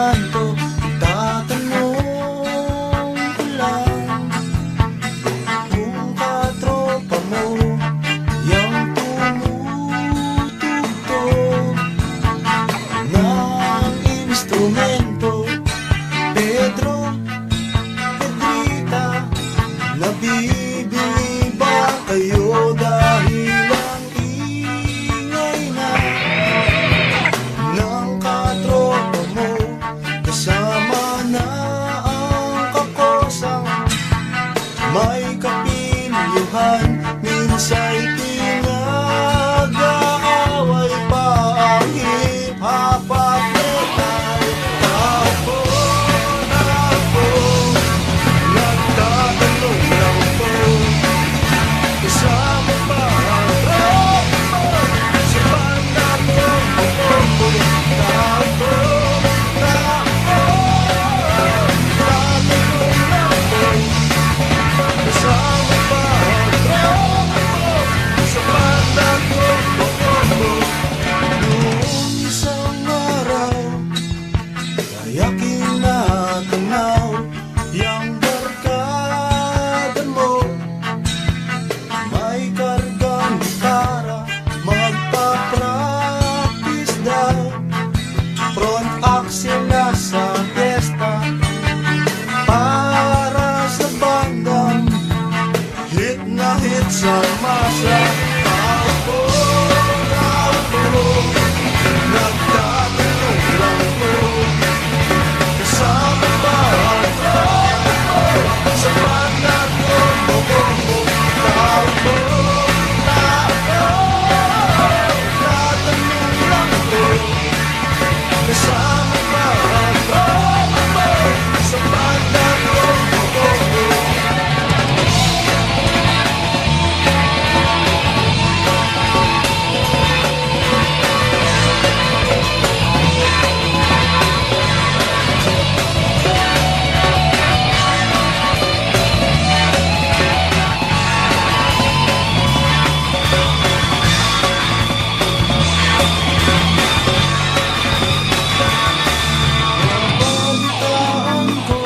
kanto, tatanong ko lang kung katropa mo yang tumutugtog ng instrumento. Pedro, Pedrita, nabibili ba kayo dahil ang ingay na ng katropa mo? Kasama na ang kakosang may kapilyuhan, minsa'y pinag-aaway pa ang hip-hop at metal. Tapo na po, nagtatanong lang po, kasama ba ang tropa mo sa banda mo? Tapo, tapo, tatanong lang po, kasama ba ang tropa mo sa banda mo? Noong isang araw, kaya kinatanaw yang barkada mo, may kargang gitara, magpa-practice daw. Front axle na sa fiesta para sa bandang hit na hit sa masa. Tapo, tapo, nagtatanong lang po, kasama ba ang tropa mo sa banda ko? Tapo, tapo, tatanong lang po, kasama ba ang tropa mo sa banda ko? Nabalitaan ko,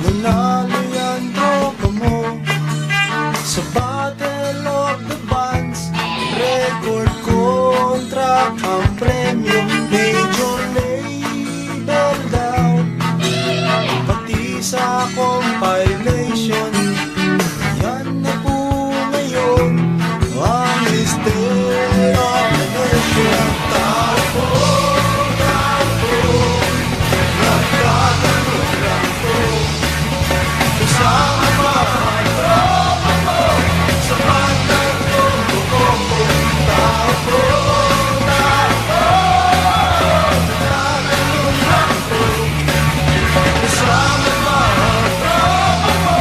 nanalo yan tropa mo sa Battle of the Bands. Record contract ang premyo, major label daw, pati sa compilation. Yan na po ngayon ang history of the nation. Tapo, tapo, nagtatanong lang po, kasama ba ang tropa mo sa banda ko? Tapo, tapo, nagtatanong lang po, kasama ba ang tropa mo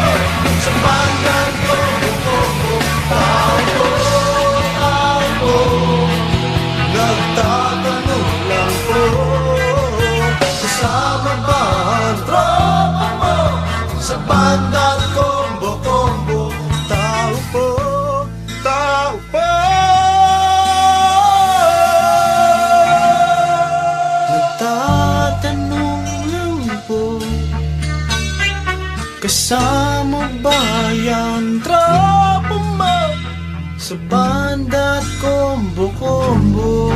sa banda ko? Tapo, tapo, nagtatanong lang po, kasama ba ang tropa mo sa banda Combo Combo? Tao po, tao po, nagtatanong lang po, kasama ba yung tropa mo sa banda Combo Combo?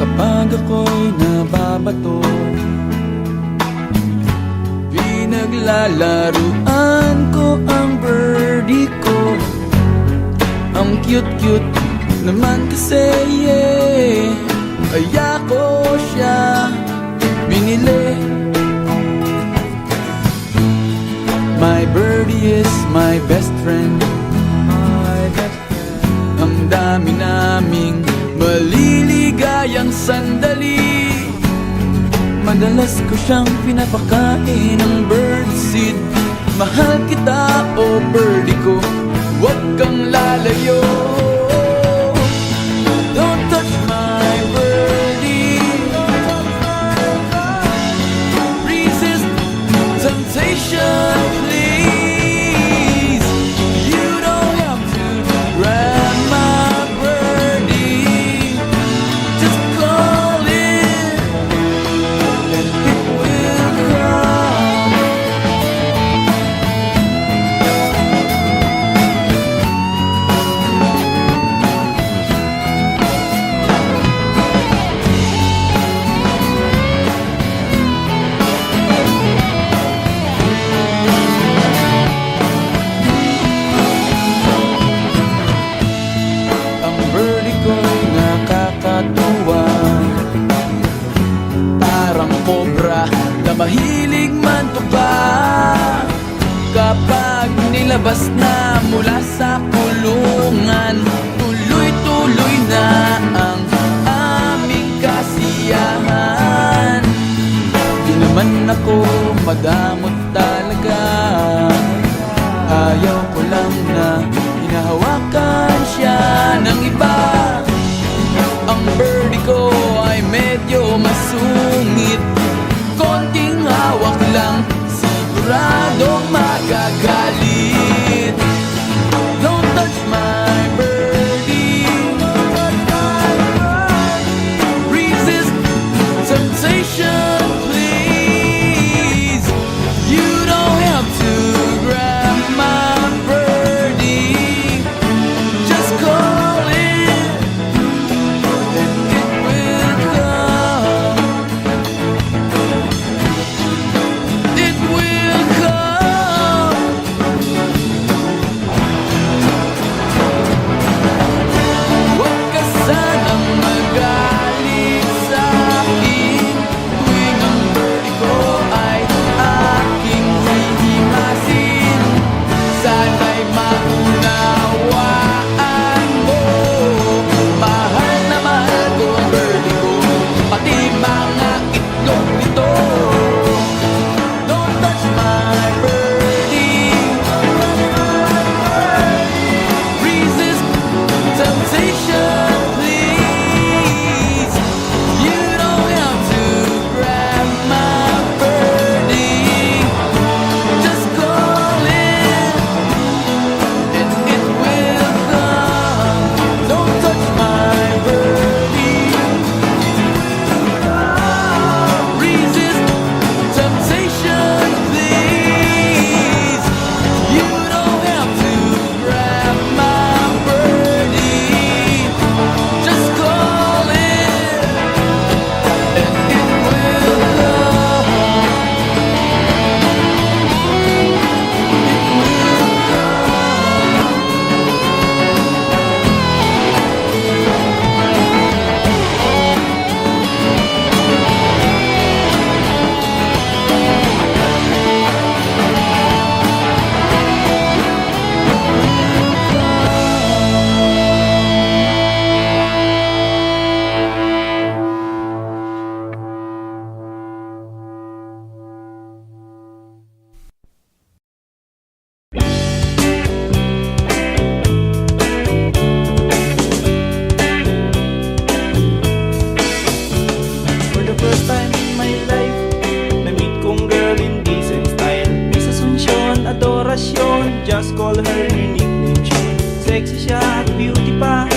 Kapag ako'y nababato, pinaglalaruan ko ang birdie ko. Ang cute-cute naman kasi, yeah. Kaya ko siya binili. My birdie is my best friend. Ang dami naming maliligayang sandali. Madalas ko siyang pinapakain ng birdseed. Mahal kita, oh birdie ko, huwag kang lalayo. Don't touch my birdie. Resist temptation, please. You don't have to grab my birdie. Just call it and it will come. Ang birdie ko'y nakakatuwa, parang cobra na mahilig mantuka. Kapag nilabas na mula sa kulungan, tuloy-tuloy na ang aming kasiyahan. Di naman ako madamot talaga, ayaw ko lang na hinahawakan siya ng iba. Ang birdie ko ay medyo masungit, konting hawak lang siguradong magagalit. Don't touch my birdie. Resist temptation, please. You don't have to grab my birdie. Just call it and it will come. It will come. Huwag ka sanang magalit sa akin tuwing ang birdie ko ay aking hihimasin. Sana'y maunawaan mo, mahal na mahal ko ang birdie ko, pati mga itlog nito. Don't touch my birdie. Resist temptation, please. You don't have to grab my birdie. Just call it and it will come. Don't touch my birdie. Resist temptation, please. You don't have to grab my birdie. Just call it and it will come. For the first time in my life, na-meet kong girl in decent style. Miss Asuncion, adorasyon, just call her unique name Sean. Sexy siya at beauty pa,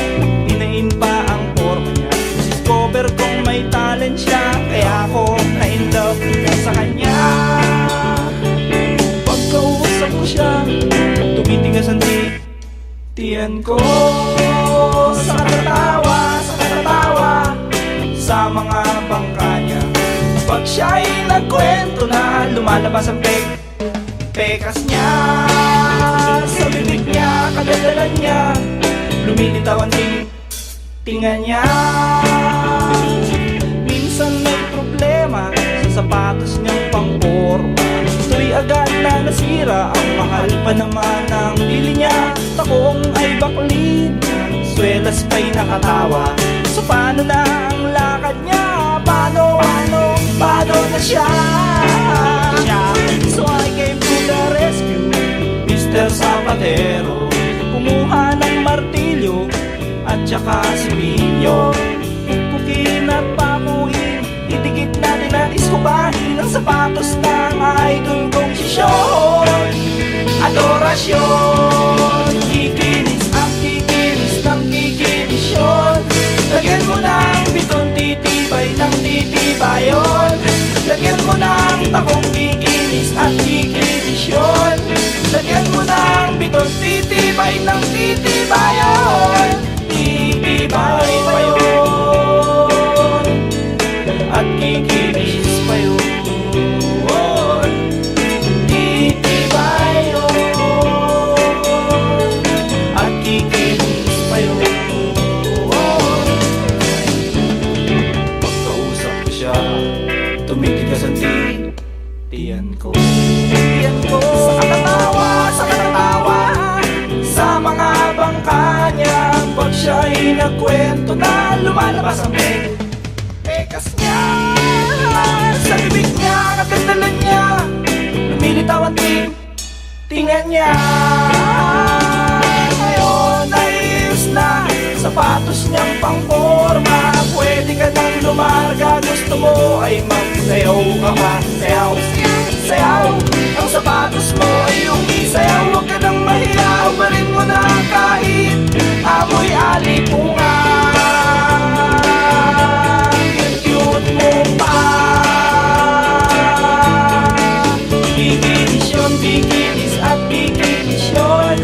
inain pa ang forma niya. Discover kong may talent siya, kaya ako na-in love sa kanya. Pagkausap ko siya, tumitigas ang tiyan ko. Sa katatawa sa mga bangka niya. Pag siya'y nagkwento na, lumalabas ang pekas niya. Sa bibig niya, kadalalan niya, lumilitaw ang tinga niya. Minsan may problema sa sapatos niyang pangporma. Ito'y agad na nasira. Ang mahal pa naman ng bili niya. Takong ay baklid, swelas pa'y nakatawa. So paano na ang lakad niya? Paano na siya? So I came to the rescue, Mr. Zapatero. Kumuha ng martilyo at saka similyo. Pukin at pakuin, idikit natin at iskubahin ang sapatos ng idol kong si Sean. Adorasyon, kikinis ang kikinis ng kikinis Sean. Lagyan mo ng biton, titibay ng titibayon. Lagyan mo ng takong kikinis at kikinis Sean. Lagyan mo ng biton, titibay ng titibayon. Titibay pa yun at kikinis pa yun. Titibay yun at kikinis pa yun. Pagkausap ko siya, tumitigas ang tiyan ko. Sa katatawa, sa mga bangka niya. Pag siya'y nagkwento na lumalabas ang pekas niya. Sa bibig niya, kagandalan niya, lumilitaw ang tingan niya. Ngayon ay ayos na sapatos niyang pangporma. Pwede ka nang lumarga, gusto mo ay magsayaw ka pa. Sayaw, sayaw, ang sapatos mo ay umisayaw. Huwag ka nang mahiya, umarin mo na kahit amoy alipungan. Cute mo pa. Bikinis yun, bikinis at bikinis yun.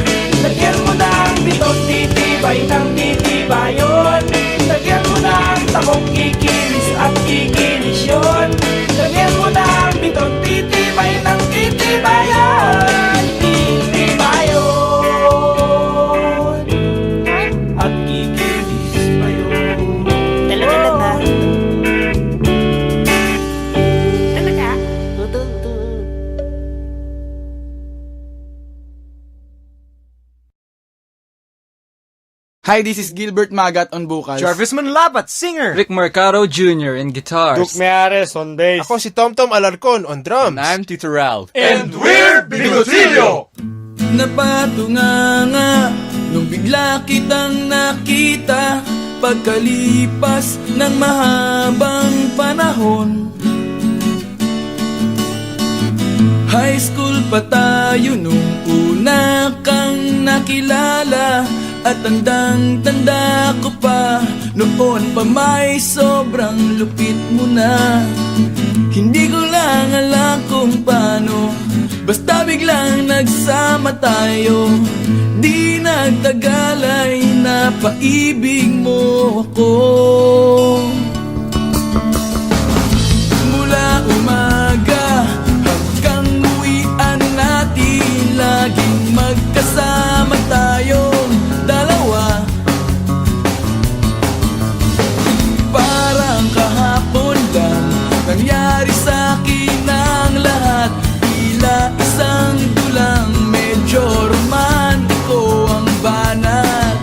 Lagyan mo ng bitot, titibay ng titibayon. Lagyan mo ng takong kikinis at kikinis yun. Lagyan mo ng bitot, titibay ng titibayon. Titibayon at kikinis pa yun. Talaga lang ha? Talaga? Hi, this is Gilbert Magat on vocals. Jarvis Manlapat, singer. Rick Mercado Jr. in guitars. Duke Meares on bass. Ako si Tomtom Alarcon on drums. I'm Tito Ralph. And we're Bigotillo! Napatunganga nung bigla kitang nakita pagkalipas ng mahabang panahon. High school pa tayo nung una kang nakilala. At tandang-tanda ko pa, noon pa may sobrang lupit mo na. Hindi ko lang alam kung paano, basta biglang nagsama tayo. Di nagtagal ay napaibig mo ako. Mula umaga hanggang uwian natin, laging magkasama tayong dalawa. Parang kahapon lang nangyari sa'kin ang lahat. Tila isang dulang, medyo romantiko ang banat.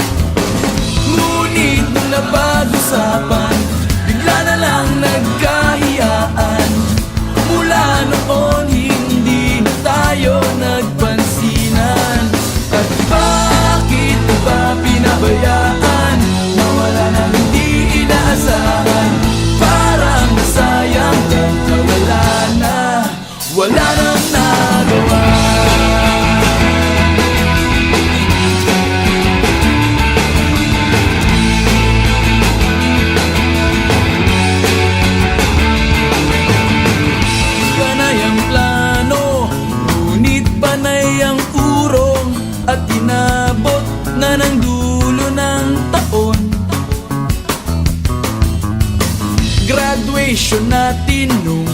Ngunit nung napag-usapan, bigla na lang nagkahiyaan. Mula noon hindi na tayo nagpansinan. At bakit ba pinabayaan? Nawala na hindi inaasahan. Parang nasayang lang na wala nang nagawa. Panay ang plano, ngunit panay ang urong. At inabot na ng dulo ng taon. Graduation natin nung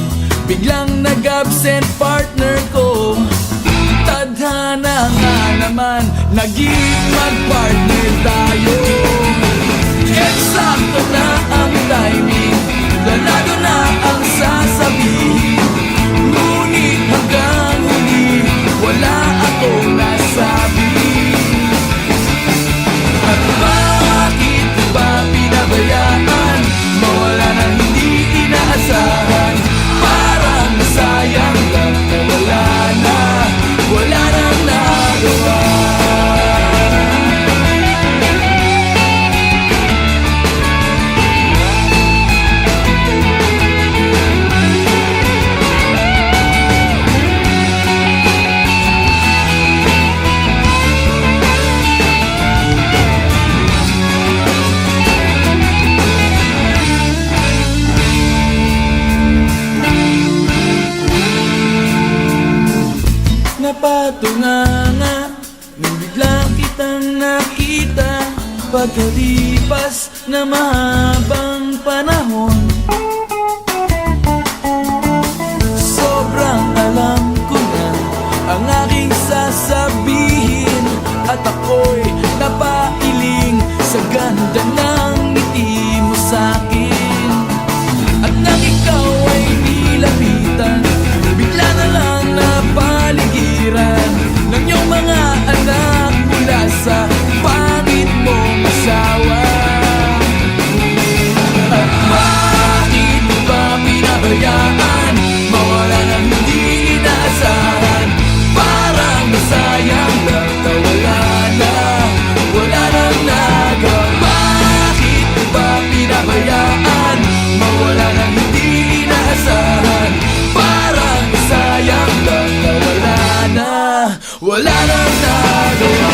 biglang nag-absent partner ko. Tadhana nga naman, naging mag-partner tayo. Eksakto na ang timing, planado na ang sasabihin. Ngunit hanggang huli, wala akong nasabi. At bakit ba pinabayaan, mawala na hindi inaasahan? Parang sayang lang na wala nang nagawa. Napatunganga nung bigla kitang nakita, pagkalipas na mahabang panahon. Sobrang alam ko na ang aking sasabihin, at ako'y napailing sa ganda ng ngiti mo sa'kin. At nang ikaw ay nilapitan, bigla na lang napaligiran ng iyong mga anak mula sa pangit mong asawa. At bakit mo ba pinabayaan, mawala nang hindi inaasahan? Parang masayang lang na wala nang nagawa. Bakit mo ba pinabayaan, mawala nang hindi inaasahan? Parang masayang lang na wala nang nagawa. Wala nang nagawa.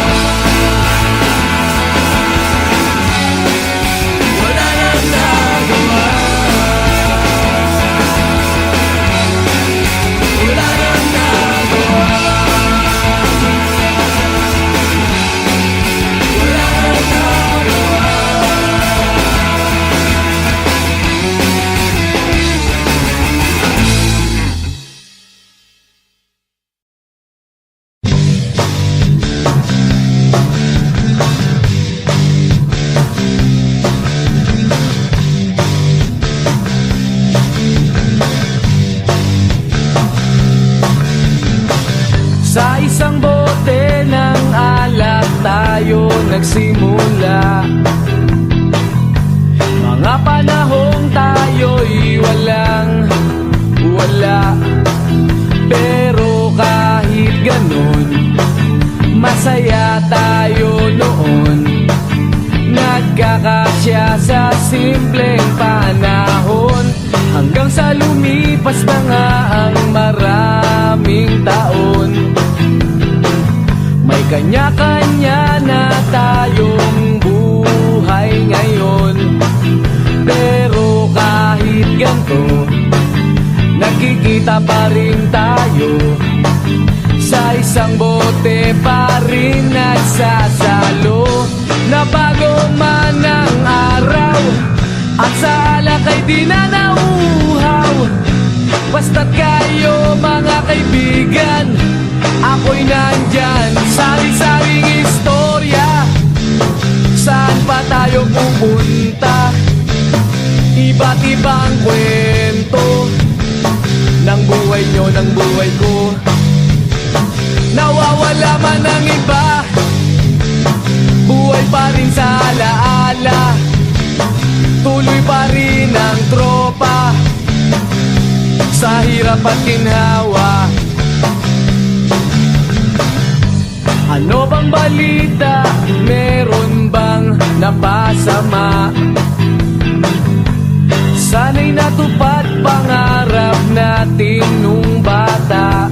Wala nang nagawa. Wala nang nagawa. Sa isang bote ng alak tayo nagsimula. Mga panahong tayo'y wala. Pero kahit ganun, masaya tayo noon. Nagkakasya sa simpleng panahon, hanggang sa lumipas na nga ang maraming taon. May kanya-kanya na tayong buhay ngayon. Pero kahit ganito, nakikita pa rin tayo. Sa isang bote pa rin nagsasalo. Nabago man ang araw, at sa alak ay di na nauuhaw. Basta't kayo mga kaibigan, ako'y nandyan. Sari-saring istorya, saan pa tayo pupunta? Iba't ibang kwento ng buhay nyo, ng buhay ko. Nawawala man ang iba, buhay pa rin sa alaala. Tuloy pa rin ang tropa sa hirap at ginhawa. Ano bang balita? Meron bang napasama? Sana'y natupad pangarap natin nung bata.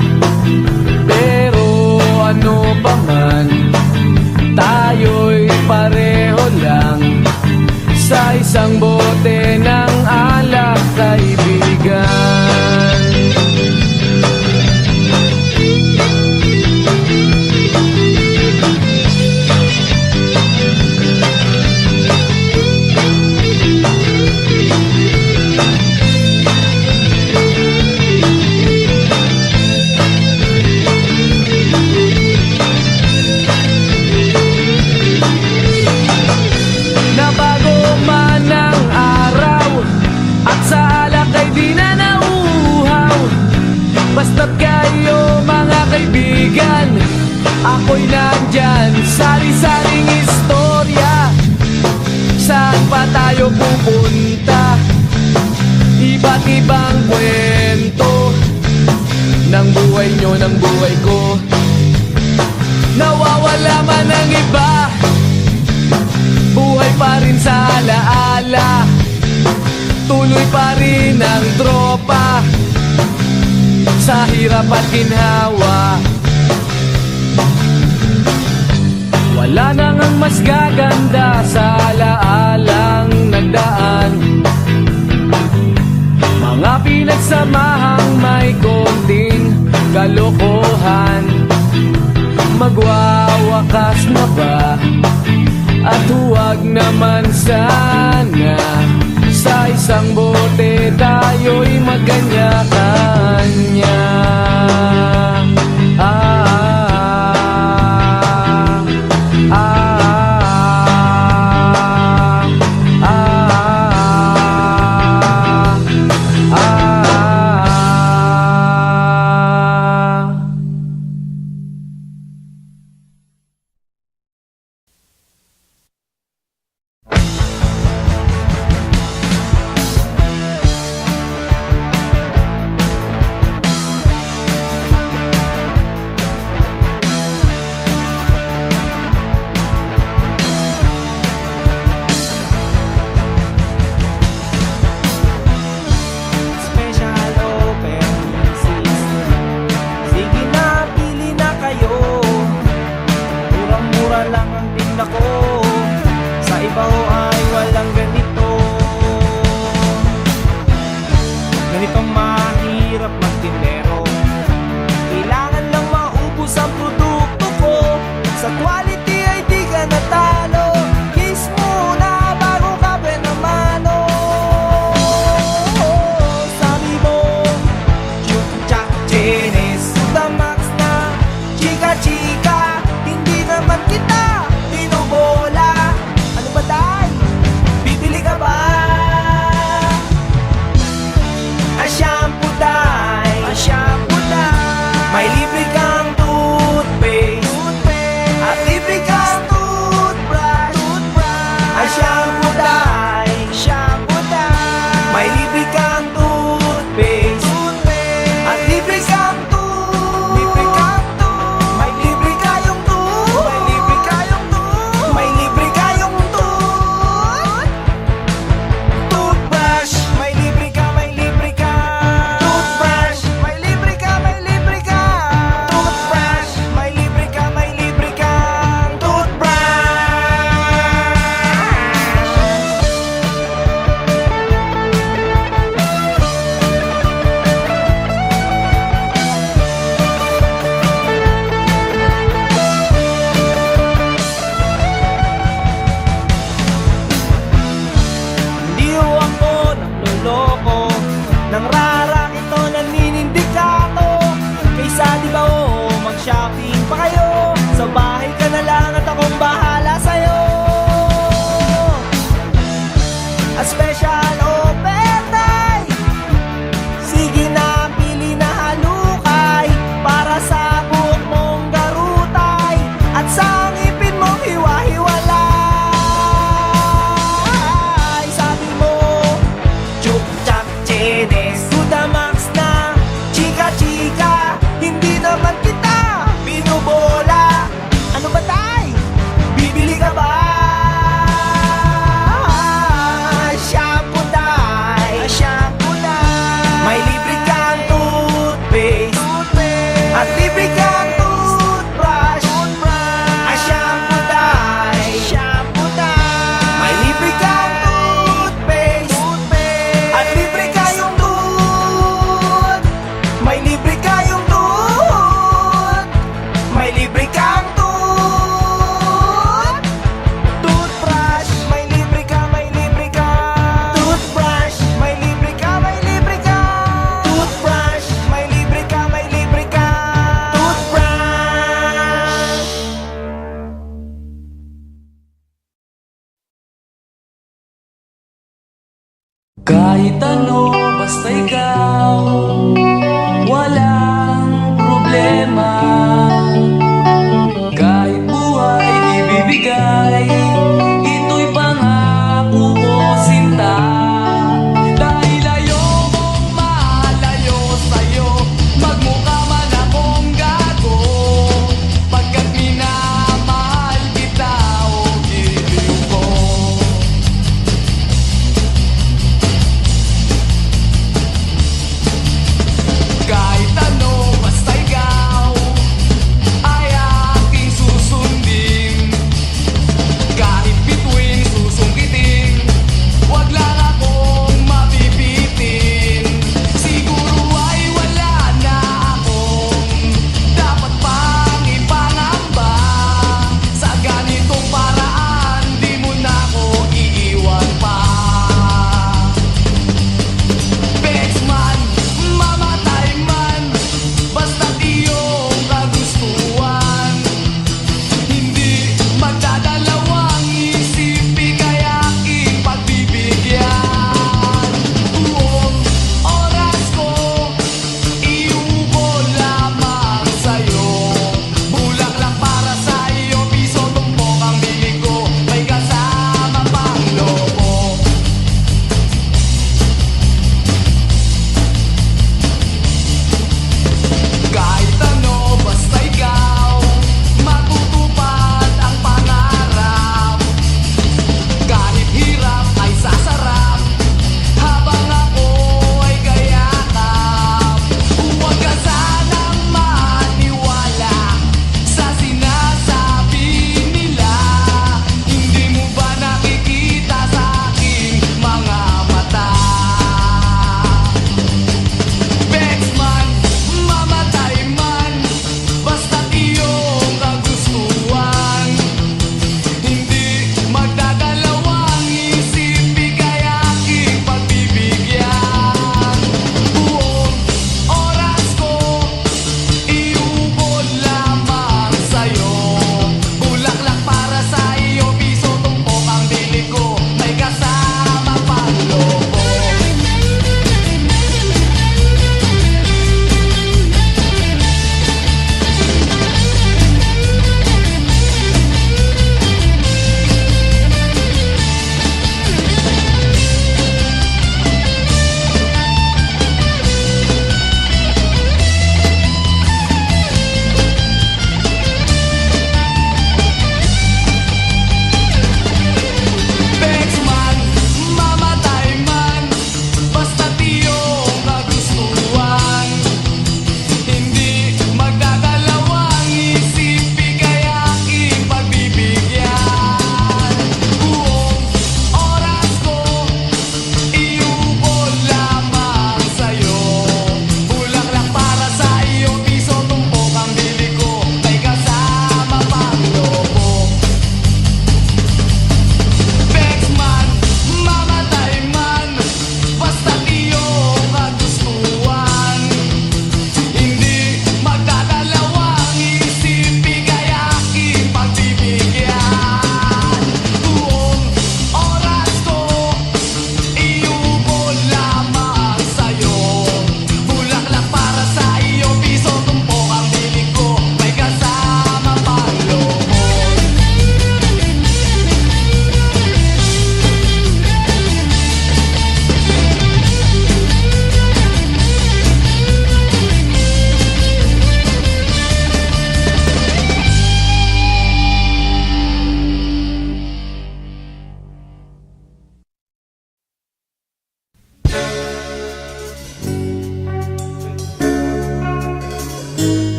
Pero ano pa man, tayo'y pareho lang sa isang bote ng alak, kaibigan. Nabago man ang ng buhay ko. Nawawala man ang iba, buhay pa rin sa alaala. Tuloy pa rin ang tropa sa hirap at ginhawa. Wala nang ang mas gaganda sa alaalang nagdaan. Mga pinagsamahang may konting kalokohan. Magwawakas na ba? At huwag naman sana sa isang bote tayo'y magkanya-kanya. Special open season. Sige na, pili na kayo. Murang-mura lang ang tinda ko. Sa iba ho ay walang ganito. Ganitong mahirap magtindero. Kailangan lang maubos ang produkto ko. Sa quality ay di ka natalo. Kiss muna bago ka benamano. Sabi mo, Chuck Chenes, the max na chika-chika. Hindi naman kita binubola. Ano ba day? Bibili ka ba? A shampoo day, a shampoo day. May libre kang toothpaste, at libre kang toothbrush, a shampoo day, shampoo day. May libre kang toothpaste, at libre kang may libre kayong may libre kayong may libre kayong toothbrush. May libre ka toothbrush. May libre ka toothbrush. May libre ka toothbrush. Hindi ho ako nanloloko, nang rarak ito naninindikato. Kaysa di ba ho, mag-shopping pa kayo. Sa bahay ka na lang at akong bahala sa'yo. A special open day. Sige na, pili na halukay para sa buhok mong garutay at sa ngipin mong hiwa-hiwalay. Sabi mo, Chuck Chenes, to the max na chika-chika. Hindi naman kita binubola. Ano ba tay? Bibili ka ba? Shampoo day, shampoo day. May libre kang toothpaste, at libre kang toothbrush, a shampoo day, shampoo day. May libre kang toothpaste, at libre kayong may libre kayong may libre kang toothbrush. May libre ka toothbrush. May libre ka toothbrush. May libre ka toothbrush. Kahit ano, basta ikaw, walang problema. Kahit buhay ibibigay, ito'y pangako ko, sinta. Dahil ayokong malayo sa'yo, magmukha man akong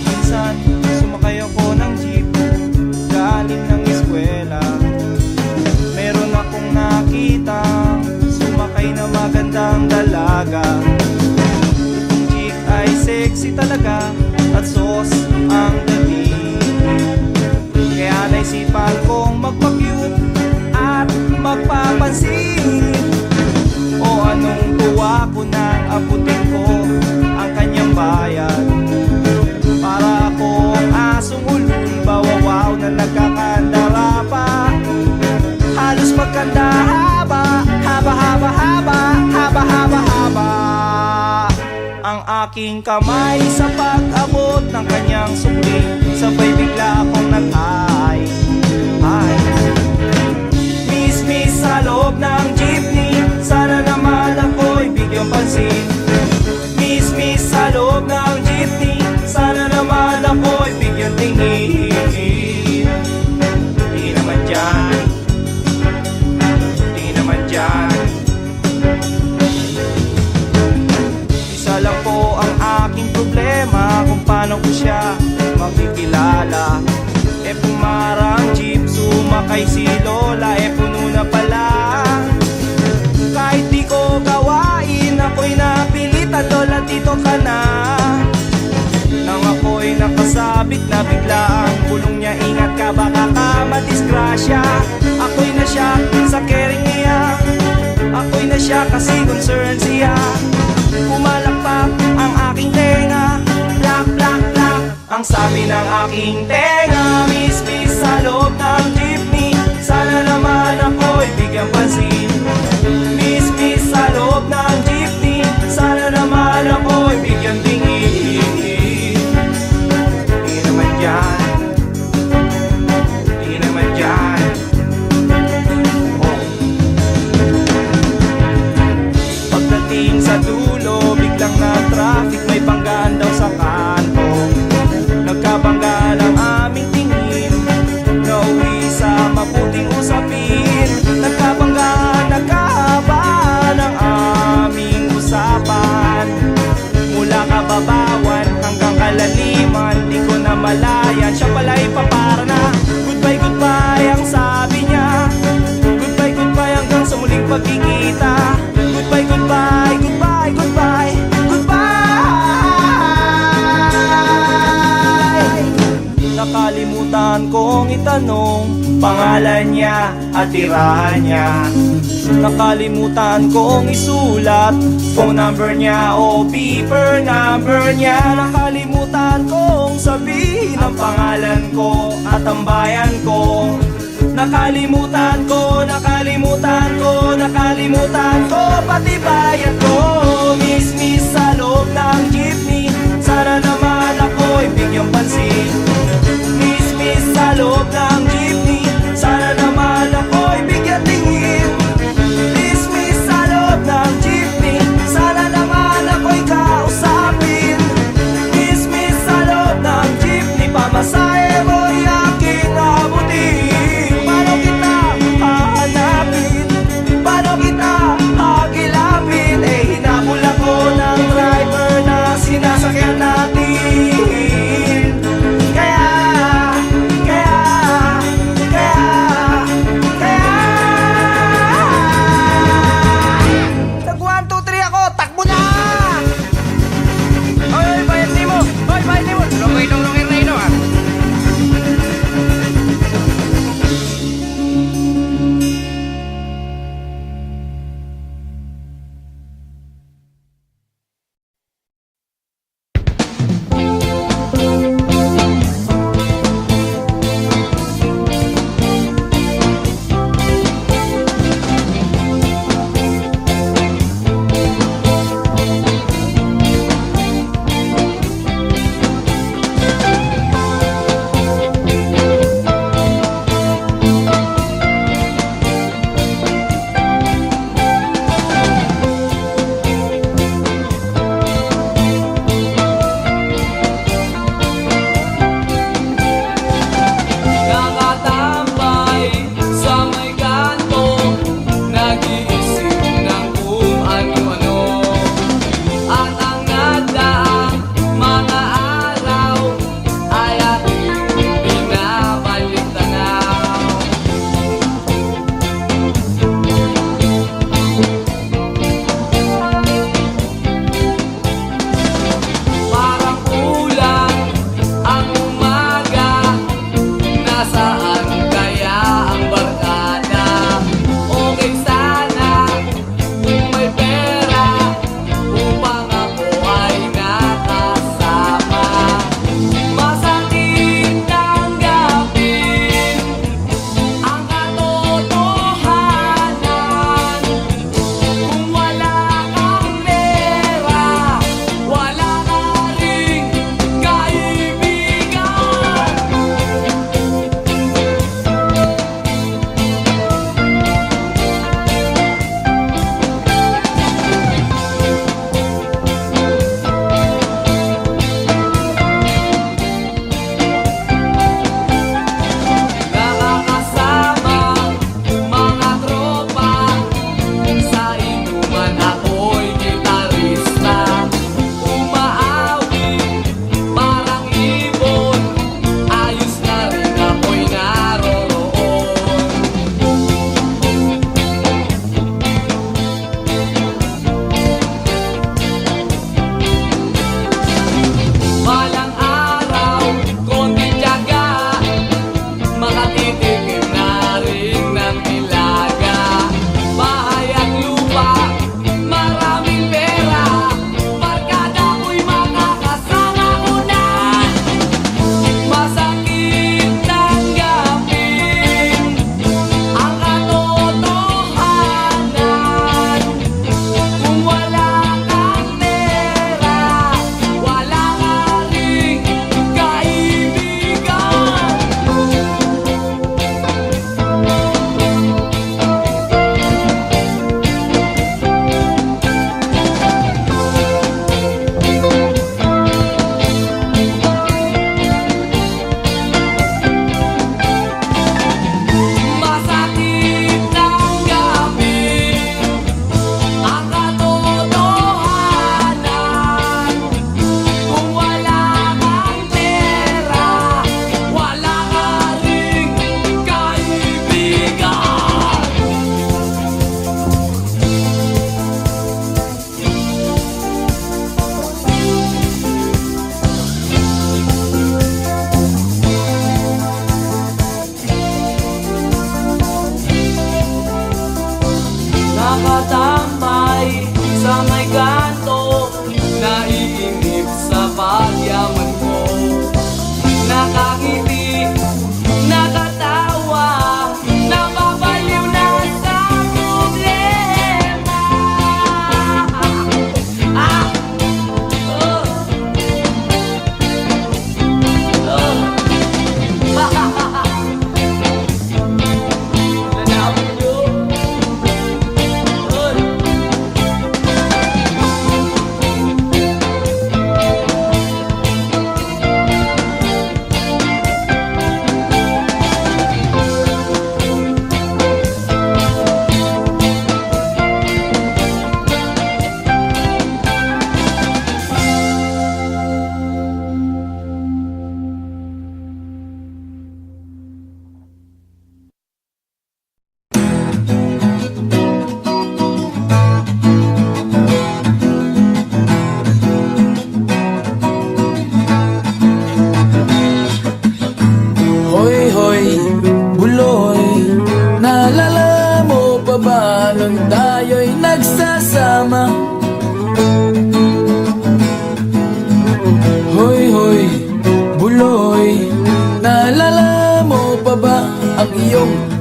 Minsan, sumakay ako ng jeep galing ng eskwela. Meron akong nakita sumakay na magandang dalaga. Itong chick ay sexy talaga at sauce ang dating. Kaya naisipan kong magpa-cute at magpapansin. O anong tuwa ko nang abutin ko ang kanyang bayan. Para akong asong ulul, bawawaw na nagkakandara pa. Halos magkanda haba, haba. Ang aking kamay sa pag-abot ng kanyang sukli, sabay bigla akong nag-ay. Miss sa loob ng jeepney, sana naman ako'y bigyang pansin. Miss sa loob ng jeepney, sana naman ako'y bigyang tingin. Di naman dyan, di naman dyan. Isa lang po ang aking problema kung paano ko siya makikilala. Pumarang jeep, sumakay si Lola, puno na pala. Kahit di ko gawain, ako'y napilitan, Lola dito ka na. Nang ako'y nakasabit na bigla ang bulong niya, ingat ka baka ka madisgrasya. Ako'y na siya sa caring niya, ako'y na siya kasi concern siya. Pumalakpak ang aking tenga, plak plak plak ang sabi ng aking tenga. Miss sa loob ng jeepney, sana naman ako'y bigyang pansin. Miss sa loob ng jeepney, sana naman ako'y bigyang tingin. Di naman dyan, di naman dyan. Oh. Pagdating sa dulo, biglang na traffic, may banggaan daw sa kanto. Nagkabangga ng aming tingin, nauwi sa mabuting usapin. Nagkabangga, nagkahaba ng aming usapan. Mula kababawan hanggang kalaliman, di ko na malayan. Siya pala'y papara na, goodbye, goodbye ang sabi niya. Goodbye, goodbye hanggang sa muling pagkikita. Goodbye, goodbye, goodbye, goodbye, goodbye. Nakalimutan kong itanong pangalan niya at tirahan niya. Nakalimutan kong isulat phone number niya o paper number niya. Nakalimutan kong sabihin ang pangalan ko at ang bayan ko. Nakalimutan ko, nakalimutan ko, nakalimutan ko pati bayan ko. Miss sa loob ng jeepney, sana naman ako'y bigyang pansin. Miss sa loob ng jeepney, sana naman ako'y bigyan tingin. Miss sa loob ng jeepney, sana naman ako'y kausapin. Miss sa loob ng jeepney, pamasahe mo'y aking abutin. Paano kita hahanapin? Paano kita hagilapin? Hinabol ako ng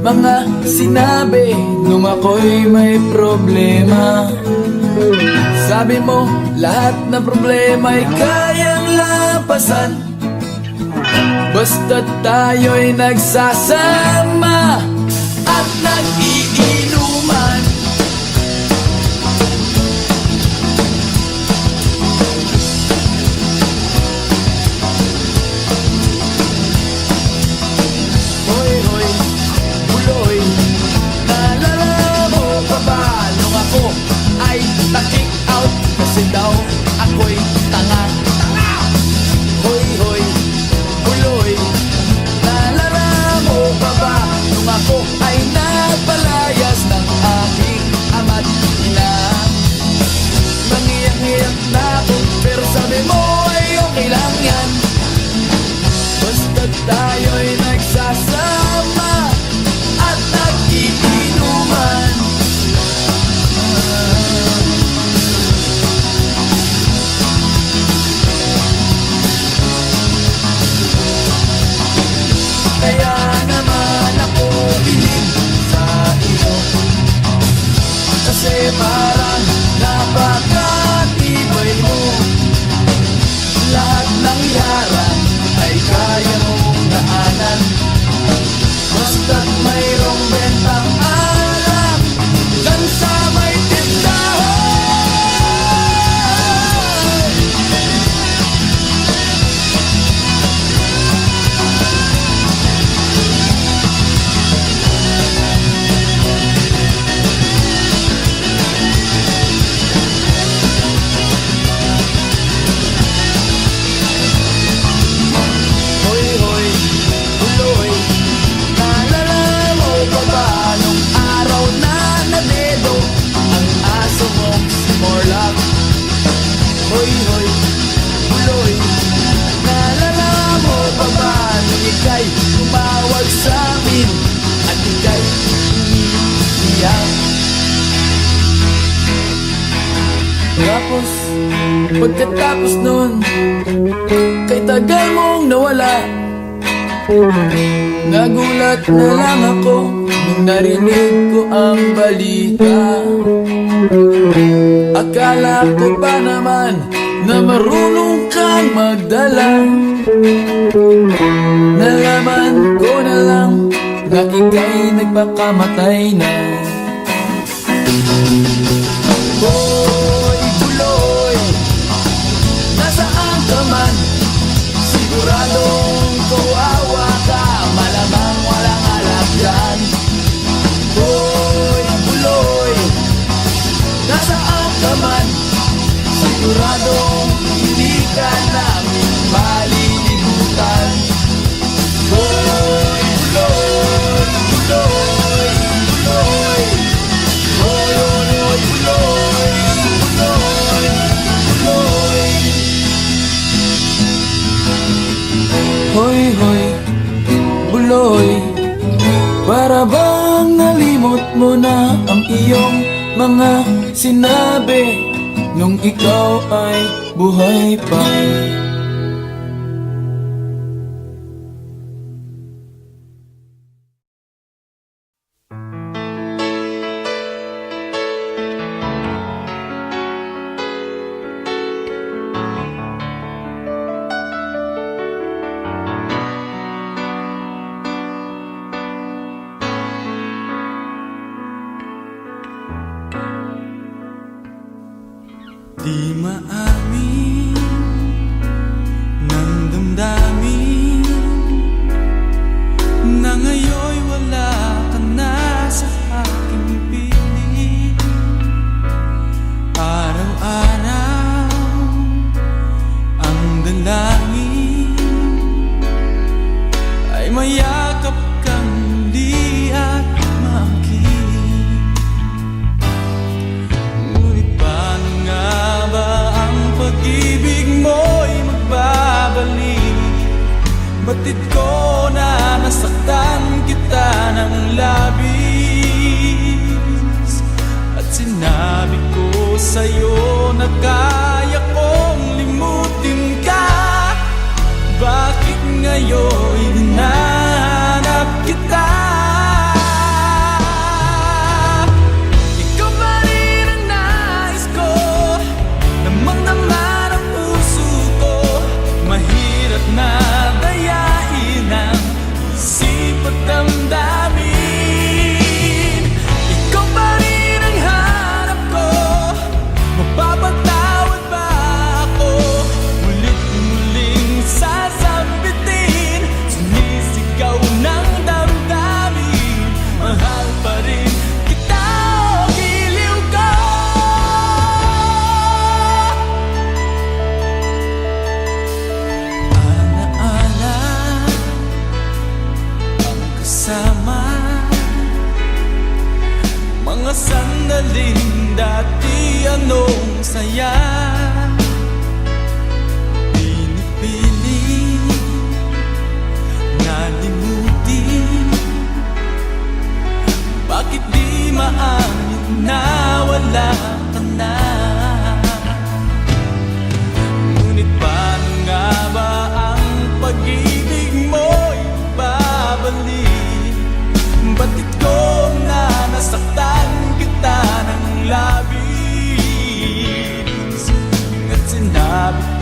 mga sinabi nung ako'y may problema. Sabi mo, lahat ng problema'y kayang lampasan basta't tayo'y nagsasama at nag-iinuman. Hoy, hoy, buloy, naalala mo pa ba nung ako ay na-kick out kasi daw ako'y tanga? Hoy, hoy, buloy, naalala mo pa ba nung ako ay napalayas ng aking ama't ina? Nangiyak-ngiyak na ako pero sabi mo ay okay lang yan basta't tayo'y nagsasama at nag-iinuman. Kaya naman ako piling sa iyo kasi parang napakatibay mo. Lahat ng yaran ay kaya mong daanan basta't mayroong bentang alak dyan sa may tindahan. Hoy, hoy, buloy, naalala mo pa ba nung araw na nadedo ang aso mong si Morlock? Hoy, hoy, buloy, naalala mo pa ba nung ika'y tumawag sa amin at ika'y umiiyak? Tapos, pagkatapos nun, kay tagal mong nawala, nagulat na lang ako nung narinig ko ang balita. Akala ko pa naman na marunong kang magdala. Nalaman ko na lang na ika'y nagpakamatay na. Hoy, buloy, nasaan ka man? Siguradong kawawa ka, malamang walang alak dyan. Hoy, buloy, nasaan ka man? Siguradong hindi ka namin malilimutan. Hoy, buloy, buloy, buloy, hoy, hoy, hoy, buloy, buloy, buloy. Hoy, hoy, buloy, para bang nalimot mo na ang iyong mga sinabi nung ikaw ay buhay pa? Di maamin ng damdamin na ngayon'y wala ka na sa aking piling. Araw-araw ang dalangin ay mayakap kang muli at makinig. Ngunit paano nga ba ang pag-ibig mo'y magbabalik? Batid ko na nasaktan kita ng labis at sinabi ko sa'yo na kaya kong limutin ka. Bakit ngayon hinahanap kita?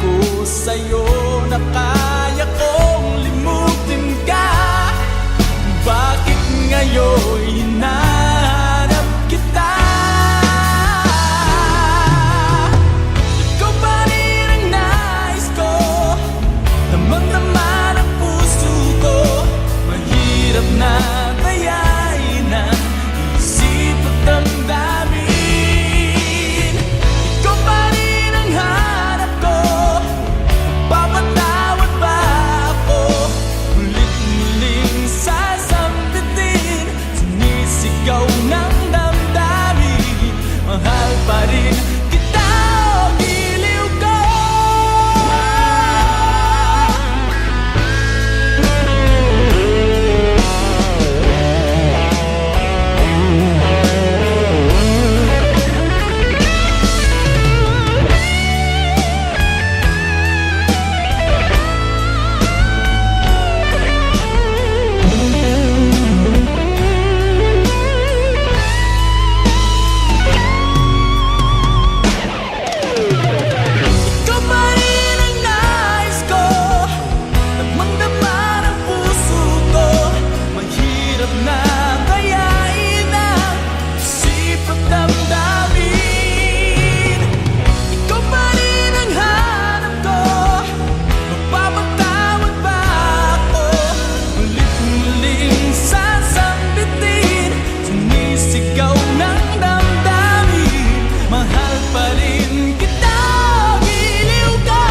ko sa'yo na kaya kong limutin ka. Bakit ngayon hinahanap kita? Ikaw pa rin ang nais ko, damang-dama ng puso ko. Mahirap na dayain ang isip at damdamin. Ikaw pa rin ang hanap ko, papatawad ba ako? Ulit-muling sasambitin, sinisigaw ng damdamin. Mahal pa rin kita, o giliw ko. Ikaw pa rin ang nais ko, damang-dama ng puso ko. Mahirap na dayain ang isip at damdamin. Ikaw pa rin ang hanap ko, magpapatawad ba ako? Ulit-muling sasambitin, sinisigaw ng damdamin. Mahal pa rin kita, giliw ka.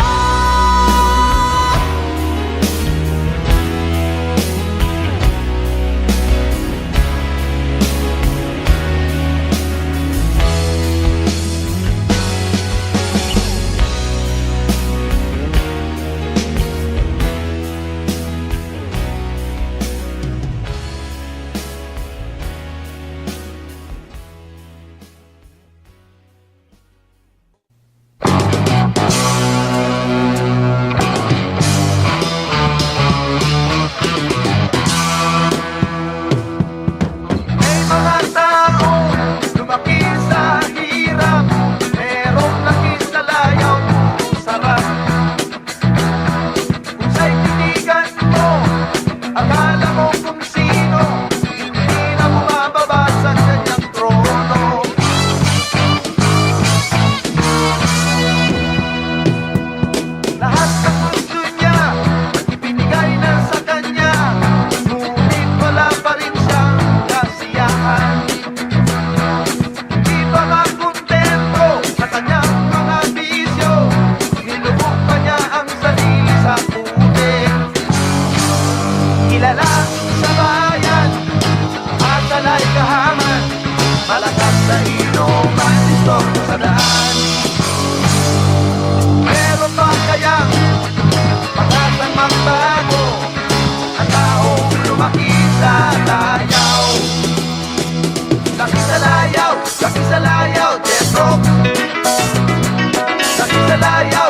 May mga taong lumaki sa hirap, merong laki sa layaw, sarap. Kung sa'y titigan mo, akala mo kung sino, hindi na bumababa sa kanyang trono. Lahat ng gusto niya, ibinigay na sa kanya, ngunit wala pa rin siyang kasiyahan. Di ba nga kontento sa kanyang mga bisyo, nilubog pa niya ang sarili sa putik. Kilala sa bayan, asalay kahaman, malakas sa inuman, distorto sa daan. Meron ba kayang pag-asang magbago ang taong lumaki sa layaw? Laki sa layaw, laki sa layaw, death rock. Laki sa layaw,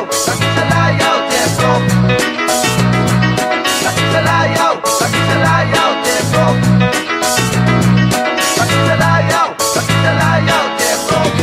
death rock. Laki sa layaw, death rock. Laki sa layaw, death rock.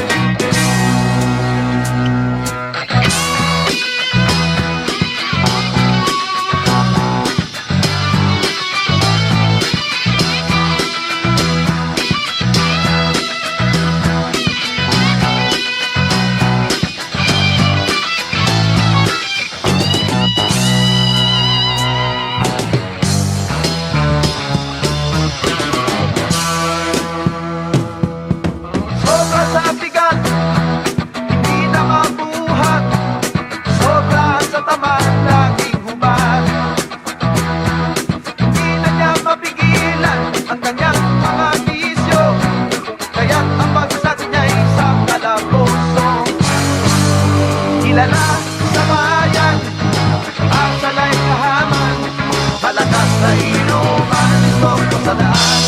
Sobra sa bigat, hindi na mabuhat. Sobra sa tamad, laging hubad. Hindi na niya mapigilan ang kanyang mga bisyo, kaya't ang bagsak niya'y sa kalaboso. Kilala sa bayan, asalay kahaman, malakas sa inuman, distorto sa daan.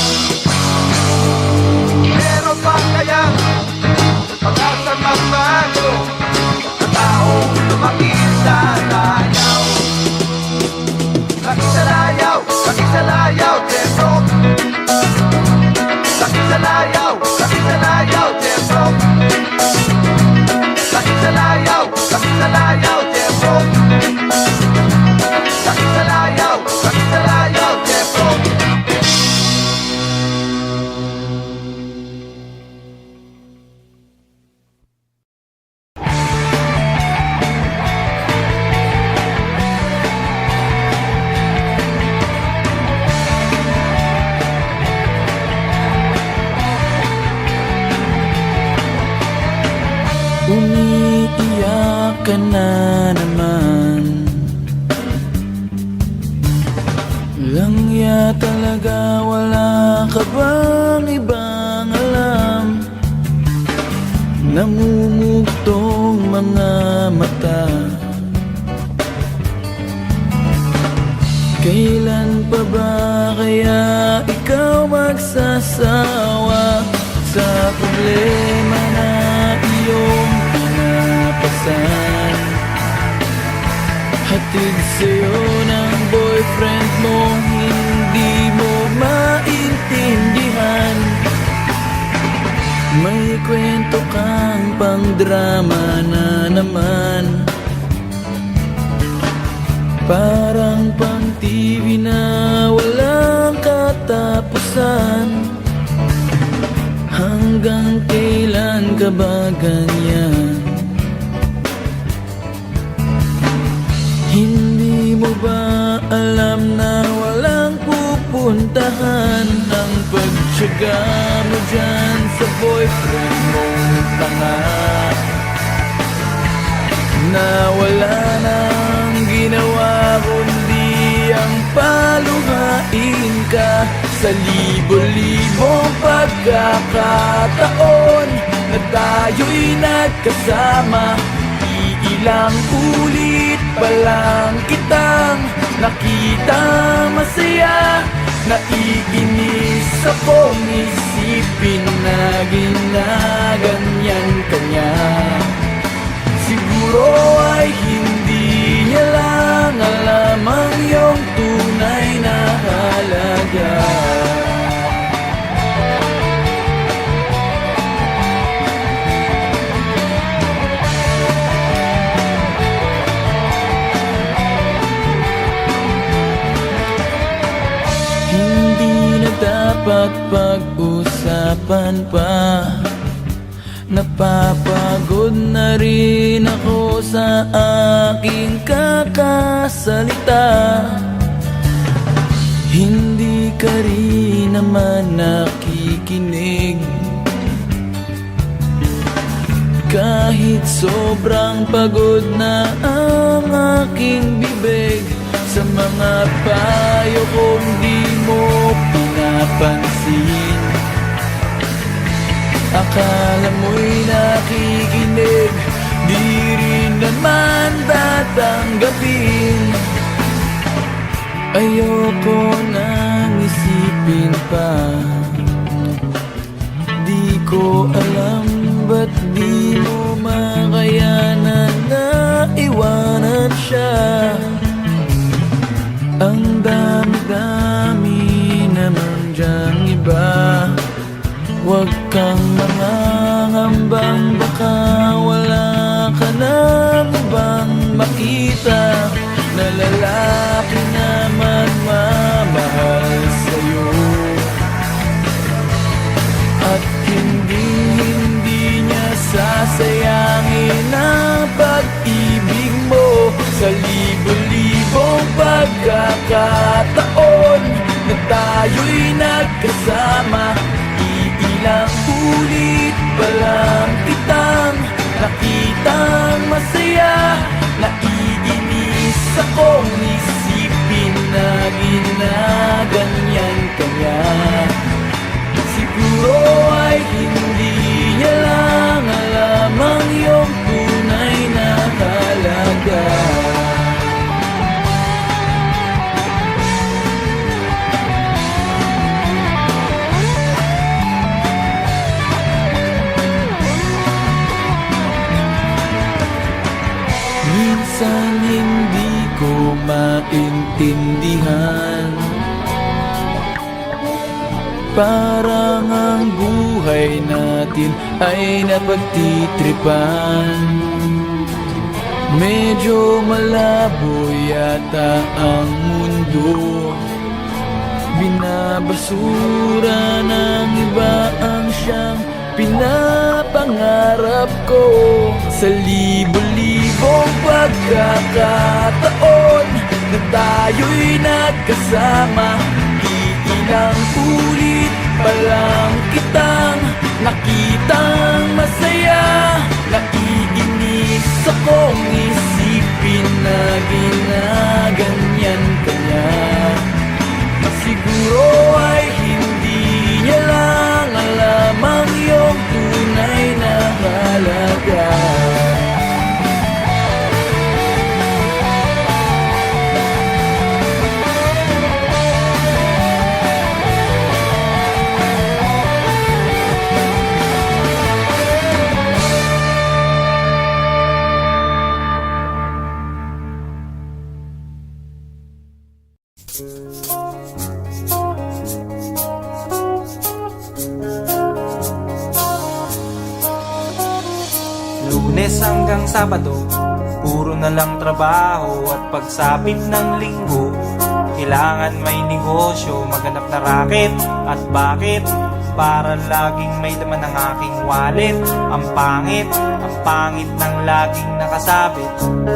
Meron pa kayang pag-asang magbago ang taong lumaki sa layaw? Laki sa layaw, death rock. Laki sa layaw, death rock. Laki sa layaw, death rock. ka na naman. Langya talaga, wala ka bang ibang alam? Namumugtong mga mata. Kailan pa ba kaya ikaw magsasawa sa problema na iyong pinapasan? Hatid sa'yo ng boyfriend mo, hindi mo maintindihan. May kwento kang pang-drama na naman. Parang pang-TV na walang katapusan. Hanggang kailan ka ba ganyan? Hindi mo ba alam na walang pupuntahan ang pagtyaga mo dyan sa boyfriend mong tanga? Na wala nang ginawa kundi ang paluhain ka sa libo-libong pagkakataon na tayo'y nagkasama. Iilang ulit pa lang kitang nakita masaya. Naiinis akong isipin na ginaganyan ka niya. Siguro ay hindi niya lang alam ang iyong tunay na halaga. Hindi na dapat pag-usapan pa. Napapagod na rin ako sa aking kakasalita. Hindi ka rin naman nakikinig. Kahit sobrang pagod na ang aking bibig, sa mga payo kong di mo pinapansin. Akala mo'y nakikinig, di rin naman tatanggapin. Ayoko nang isipin pa. Di ko alam ba't di mo makayanan na iwanan siya. Ang dami-dami naman dyang iba. Huwag kang mangangambang baka wala ka nang ibang makita na lalaki na magmamahal sa'yo. At hindi niya sasayangin ang pag-ibig mo sa libo-libong pagkakataon na tayo'y nagkasama. Ilang ulit pa lang kitang nakitang masaya. Naiinis akong isipin na ginaganyan ka niya. Siguro ay hindi niya lang alam ang iyong tunay na halaga. Minsan hindi ko maintindihan. Parang ang buhay natin ay napagtitripan. Medyo malabo yata ang mundo. Binabasura ng iba ang siyang pinapangarap ko. Sa libo-libong pagkakataon na tayo'y nagkasama. Iilang ulit pa lang kitang nakitang masaya. Naiinis Gusto kong isipin na ginaganyan ka niya. Siguro ay hindi niya lang alam ang iyong tunay na halaga. Lunes hanggang Sabado, puro na lang trabaho. At pagsapit ng Linggo, kailangan may negosyo, maghanap na raket. At bakit? Para laging may laman ng aking wallet. Ang pangit ng laging nakasabit.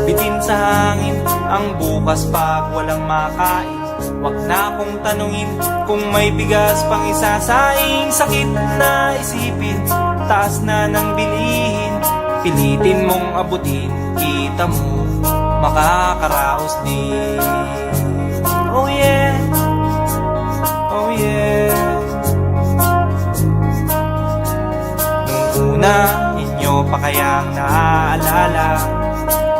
Bitin sa hangin ang bukas pag walang makain. Wag na akong tanungin kung may bigas pang isasaing. Sakit na isipin, taas na ng bilihin. Pilitin mong abutin, kita mo, makakaraos din. Oh yeah, oh yeah. Nung una, inyo pa kayang naaalala,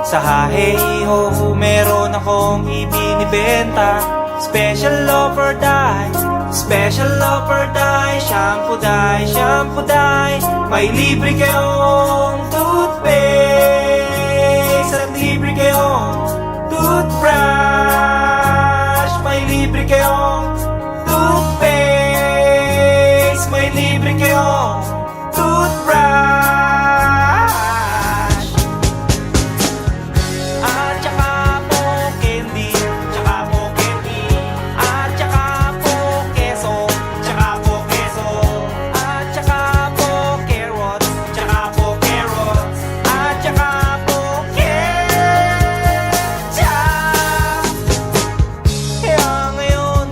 sa Haheho meron akong ibinibenta. Special offer die, special offer die. Shampoo die, shampoo die. May libre kayong toothpaste at libre kayong toothbrush. May libre kayong toothpaste, may libre kayong toothbrush. At saka po candy, tsaka po candy. At saka po keso, tsaka po keso. At saka po carrots, tsaka po carrots. At saka po ketchup. Kaya ngayon,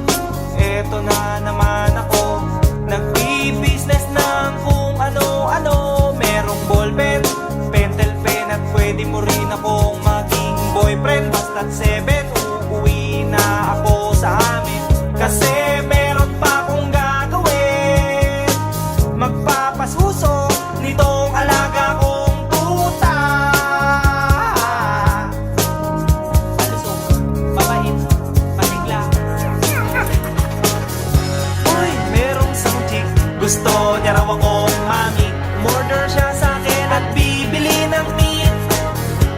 eto na naman ako, nagbi-business ng kung ano-ano. Merong ballpen, pentel pen, at pwede mo rin akong maging boyfriend. Basta't 7, uuwi na ako sa amin. Kasi meron pa akong gagawin. Magpapasuso nitong alaga kong tuta. Palusog, mabait, patigla. Uy, merong isang chick, gusto niya raw akong mami. Murder siya sa akin at bibili ng meat.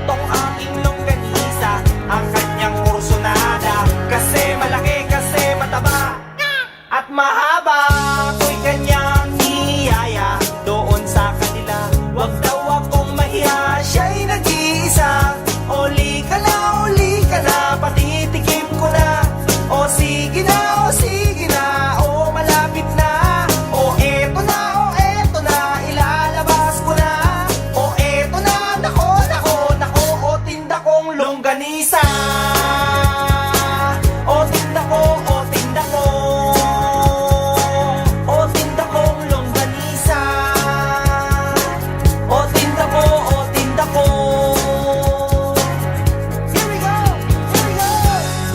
Tong aking longganisa, ang kanyang kursonada. Kasi malaki, kasi mataba, at mahaba. Ako'y kanyang niyaya doon sa kanila. Wag daw akong mahiya, siya'y nag-iisa. Uli ka na, patitikim ko na. O sige na, o sige na, o malapit na. O eto na, ilalabas ko na. O eto na, nako, o tinda kong longganisa. O tinda ko, o tinda ko. O tinda kong longganisa. O tinda ko, o tinda ko. Here we go, here we go.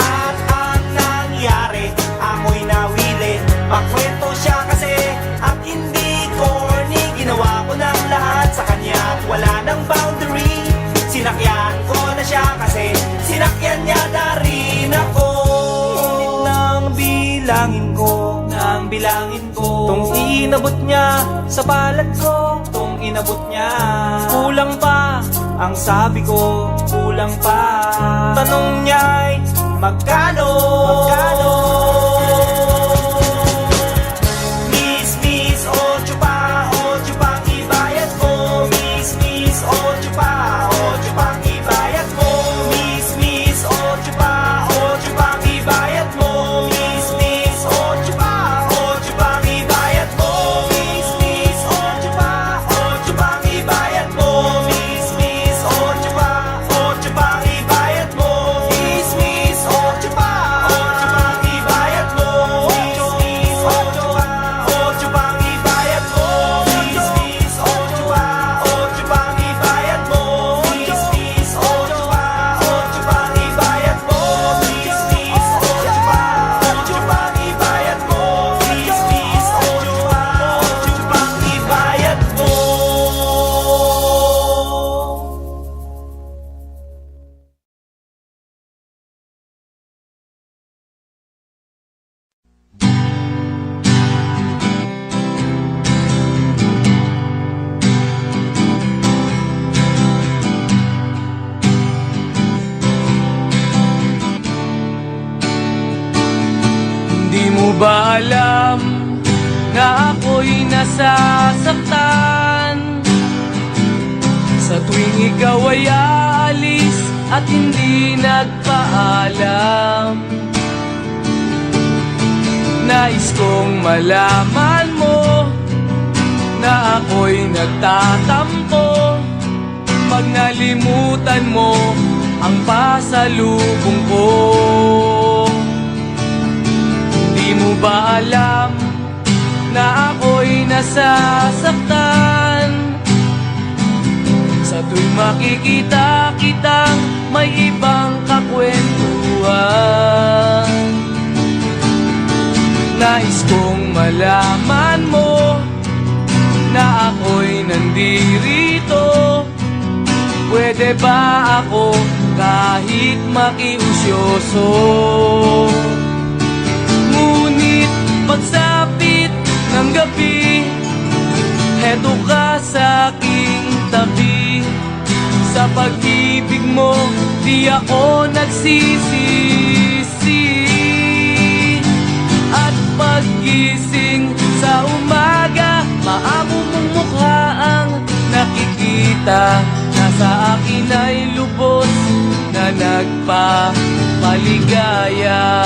At ang nangyari, ako'y nawili. Magkwento siya kasi at hindi corny. Ginawa ko ng lahat sa kanya at wala ng boundary. Sinakyan ko na siya kasi sinakyan niya na rin ako. Nang bilangin ko, tong inabot niya sa palad ko, tong inabot niya. Kulang pa, ang sabi ko, kulang pa. Tanong niya'y magkano? Miss, ocho pa ang ibayad mo. Miss, ocho pa ang ibayad mo. Miss, ocho pa ang ibayad mo. Miss, ocho pa ang ibayad mo. Miss, ocho pa ang ibayad mo. Miss, ocho pa ang ibayad mo. Miss, ocho pa ang ibayad mo. ba alam na ako'y nasasaktan sa tuwing ikaw ay aalis at hindi nagpaalam? Nais kong malaman mo na ako'y nagtatampo pag nalimutan mo ang pasalubong ko. Di mo ba alam na ako'y nasasaktan sa tuwing makikita kitang may ibang kakwentuhan? Nais kong malaman mo na ako'y nandirito. Pwede ba ako kahit makiusyoso? Ngunit pagsapit ng gabi, heto ka sa aking tabi. Sa pag-ibig mo, di ako nagsisisi. At paggising sa umaga, maamo mong mukha ang nakikita. Nasa akin ay lubos na nagpapaligaya.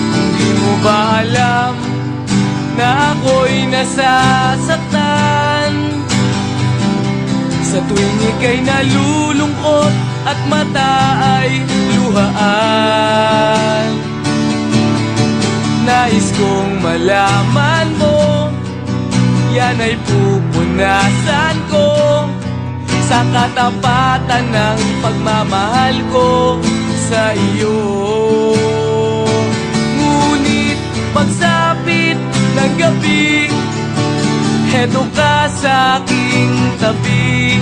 Hindi mo ba alam na ako'y nasasaktan sa tuwing ika'y nalulungkot at mata ay luhaan? Nais kong malaman mo, yan ay pupunasan ko sa katapatan ng pagmamahal ko sa iyo. Ngunit pagsapit ng gabi, heto ka sa aking tabi.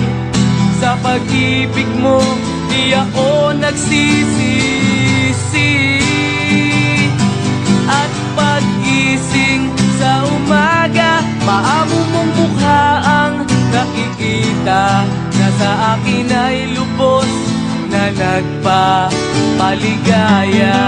Sa pag-ibig mo, di ako nagsisisi. At pag-gising sa umaga, maamo mong mukha ang nakikita. Nasa akin ay lubos na nagpapaligaya.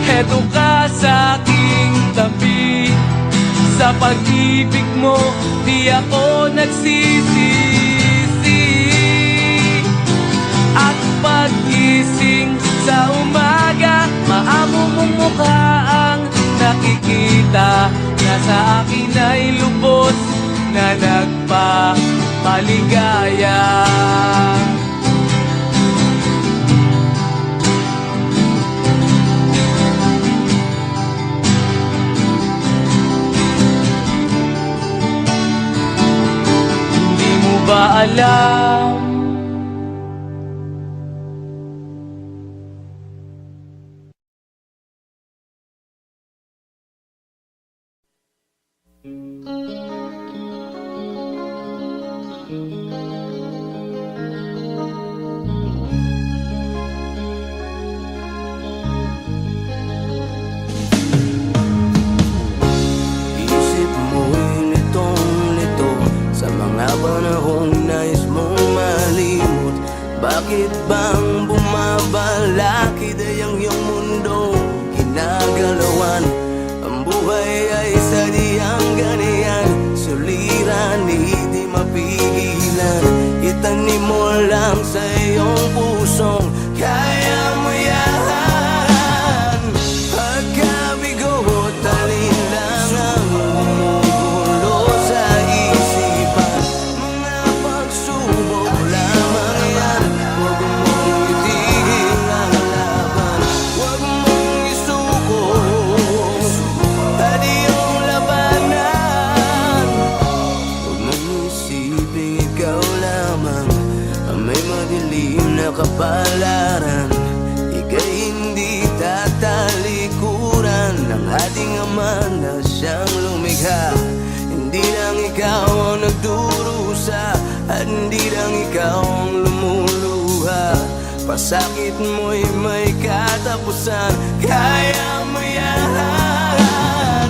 Heto ka sa aking tabi. Sa pag-ibig mo, di ako nagsisisi. At pag-gising sa umaga, maamo mong mukha ang nakikita. Nasa akin ay lubos na nagpapaligaya. Ba alam? Isip mo'y litong-lito sa mga panahong nais mong malimot. Bakit bang bumabalakid ay ang iyong mundo ginagalawan? Ang buhay ay sadyang ganyan, suliran, hindi mapigilan. Itanim mo lang sa iyong pusong kaya mo yan. Pagkabigo at alin ang bumubulo sa isipan. Mga pagsubok lamang yan, huwag mong itigil ang laban. Huwag mong isuko at iyong laban. ating ama na siyang lumikha. Hindi lang ikaw ang nagdurusa, at hindi lang ikaw ang lumuluha. Pasakit mo'y may katapusan, kaya mo yan.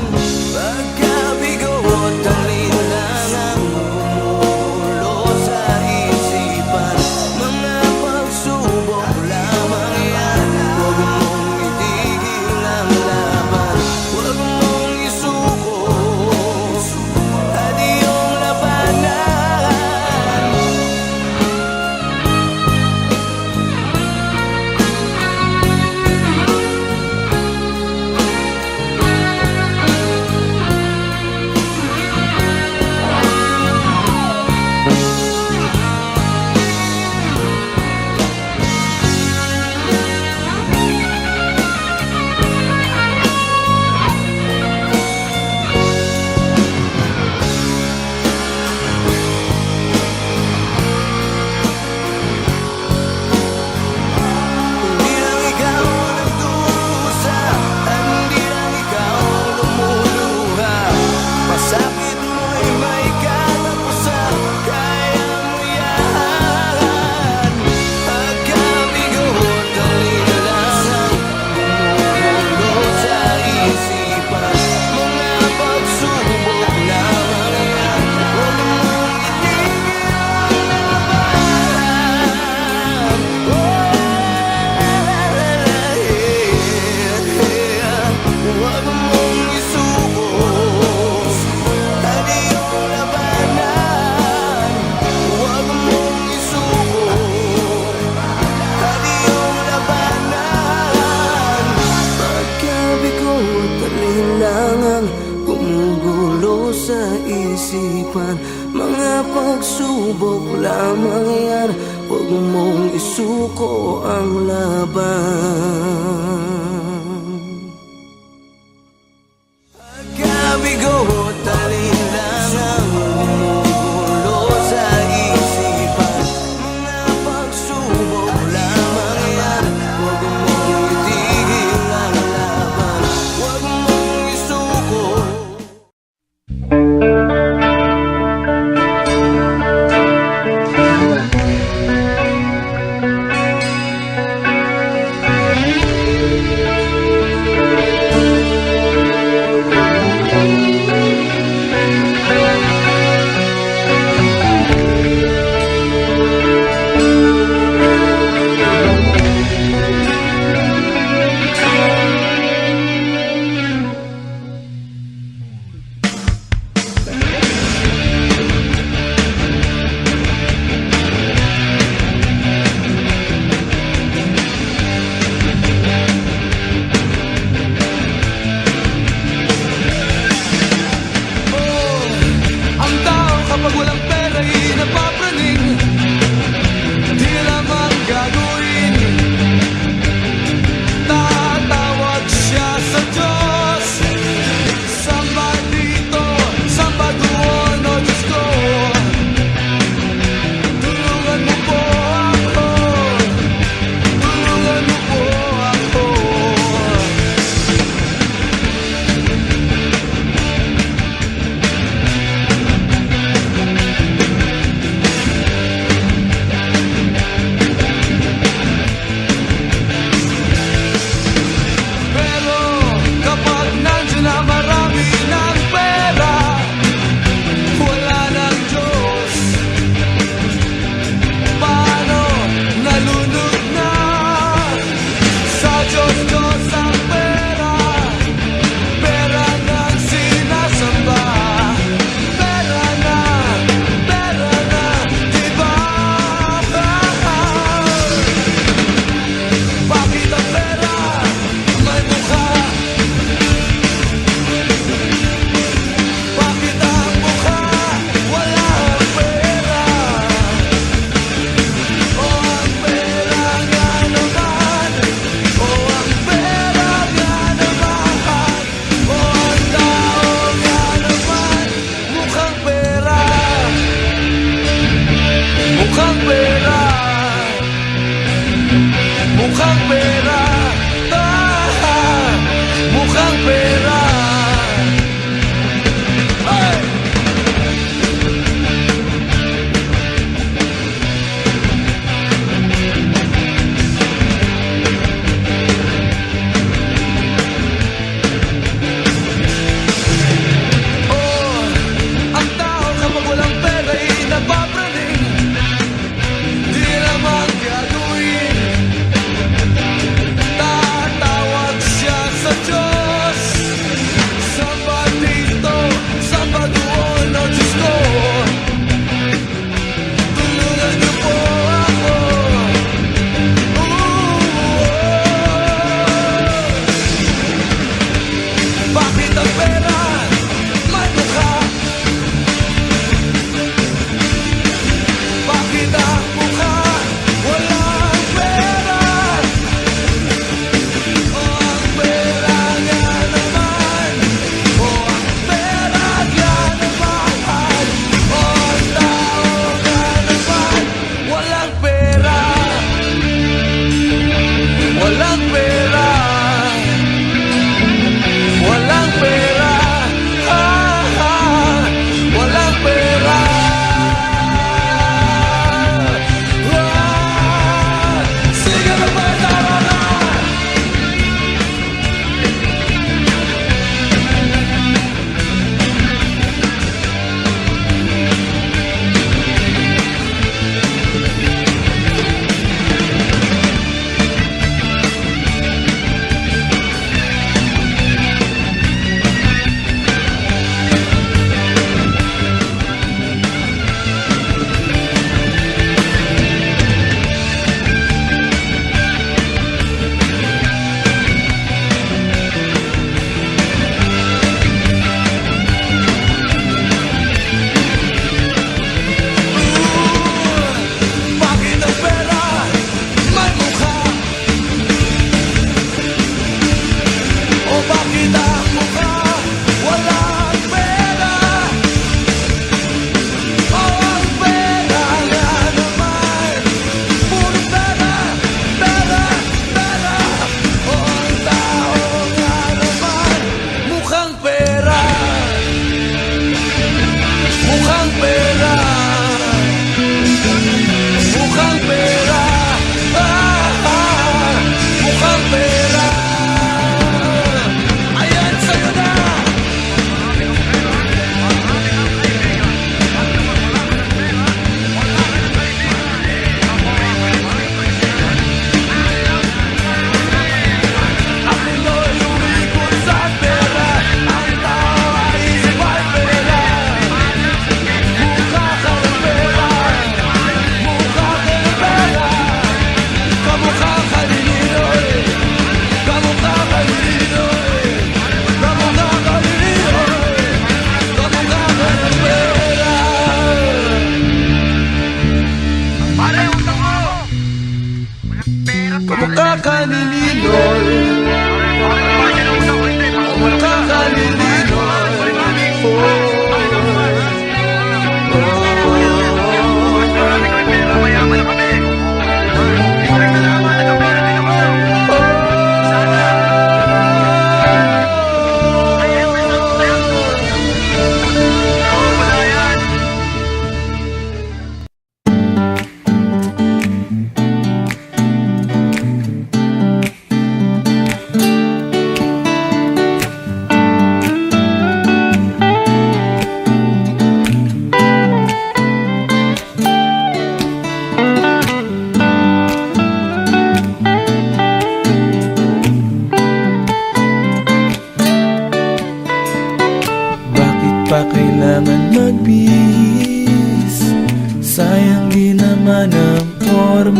Pagkabigo at ang linang bumulo sa isipan, mga pagsubok lamang yan. Huwag mong itigil ang laban, huwag mong isuko at iyong labanan. Hindi lang ikaw ang nagdurusa, at hindi lang ikaw ang lumuluha. Pasakit mo'y may katapusan, kaya mo yan. Pagkabigo at alilangan bumulo sa isipan, mga pagsubok lamang yan. Huwag mong itigil ang labanan. Huwag mong isuko at iyong labanan. Huwag mong isuko at iyong labanan. Pagkabigo at alinlangan gumugulo sa isipan, mga pagsubok lamang yan. Huwag mong isuko ang laban. Pagkabigo at alinlangan gumugulo sa isipan, mga pagsubok lamang yan. Huwag mong itigil ang laban, huwag mong isuko.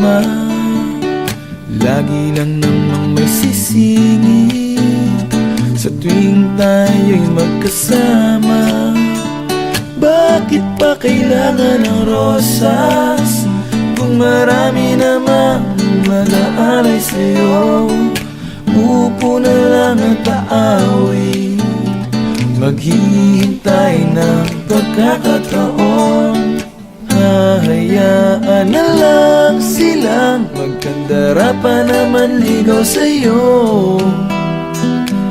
ba? Lagi lang namang may sisingit sa tuwing tayo'y magkasama. Bakit pa kailangan ng rosas kung marami namang mag-aalay sa'yo? Upo na lang at aaway, maghihintay ng pagkakataon. Hahayaan na lang silang magkandara pa naman ligaw sa'yo.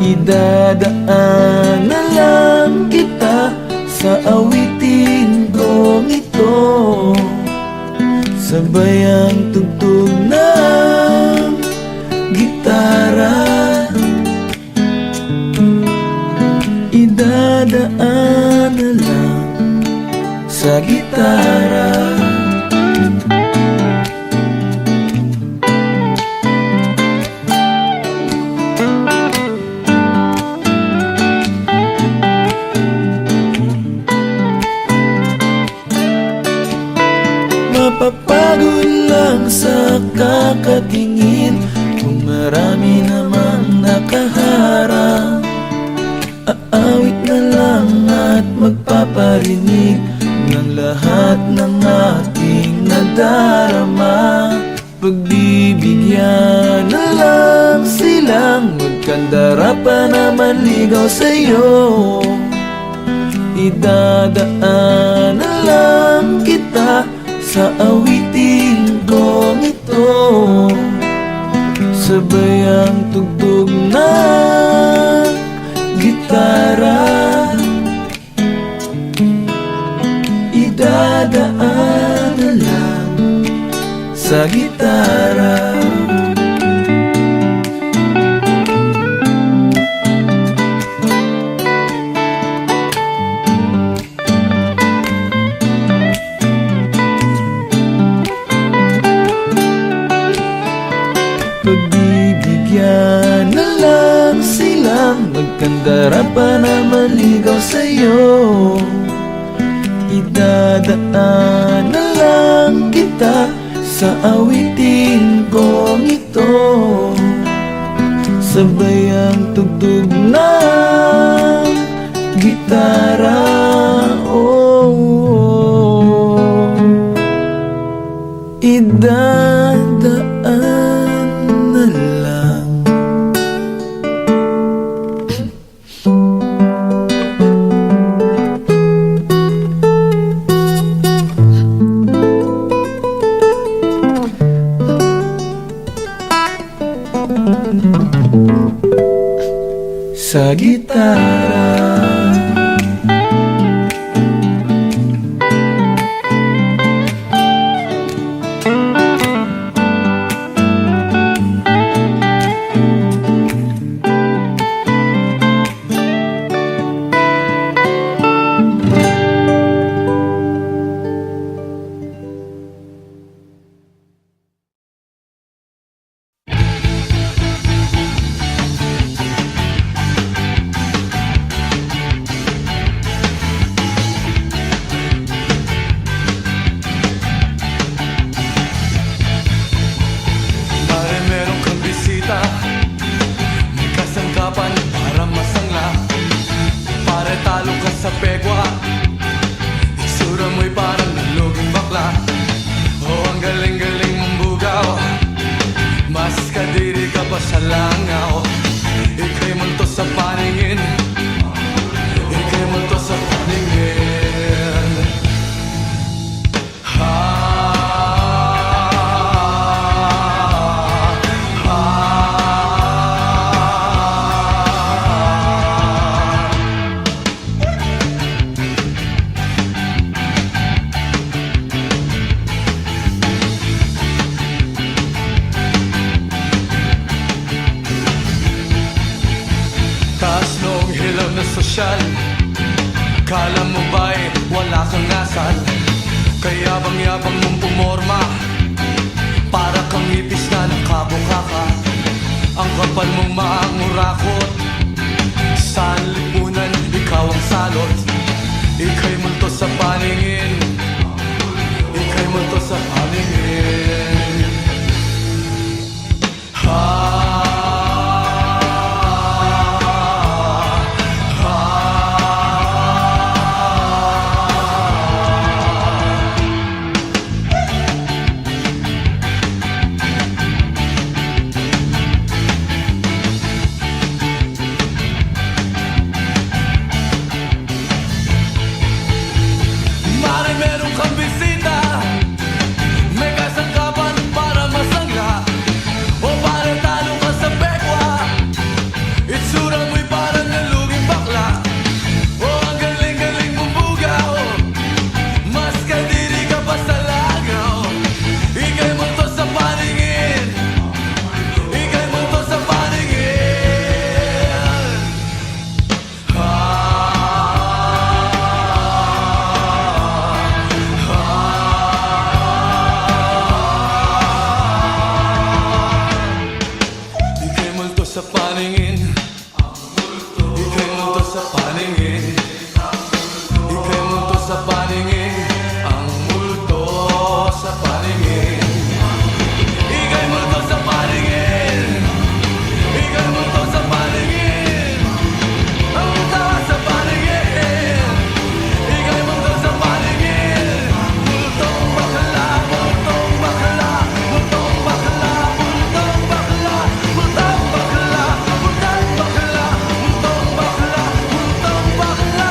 Idadaan na lang kita sa awitin kong ito, sabay ang tugtog ng gitara. Idadaan na lang sa gitara. Mapapagod lang sa kakatingin kung marami namang nakaharang. Aawit na lang at magpaparinig ng lahat ng aking nadarama. Pagbibigyan na lang silang magkandara pa naman ligaw sa'yo. Idadaan na lang kita sa awitin kong ito, sabay ang tugtog ng gitara. Idadaan na lang sa gitara. Pagbibigyan na lang silang magkandara pa naman ligaw sa'yo. Idadaan na lang kita sa awitin kong ito, sabay ang tugtog ng gitara. Oh, idadaan na lang. Sa gitara. Pare meron kang bisita, may kasangkapan para masangla. Pare talo ka sa pegwa, itsura mo'y parang naluging bakla. Oh, ang galing-galing mong bugaw, mas kadiri ka pa sa langaw. Ika'y multo sa paningin, ika'y multo sa paningin. Taas noong hilaw na sosyal, kala mo ba'y wala kang asal? Kaya bang yabang mong pumorma, para kang ipis na nakabuka ka. Ang kapal mong maangurakot, saan lipunan ikaw ang salot. Ika'y multo sa paningin, ika'y multo sa paningin. paningin. Ika'y multo sa paningin. Ika'y multo sa paningin. Ang multo sa paningin. Ika'y multo sa paningin. Ika'y multo sa paningin. Ang multo sa paningin. Ika'y multo sa paningin. Multong bakla, multong bakla, multong bakla, multong bakla, multong bakla, multong bakla, multong bakla, multong bakla.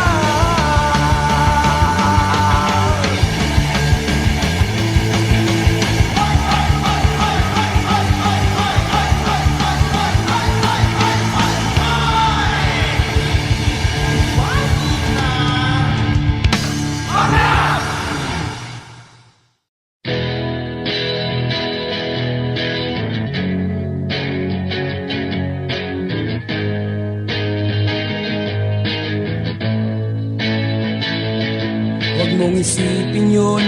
Huwag mong isipin yun,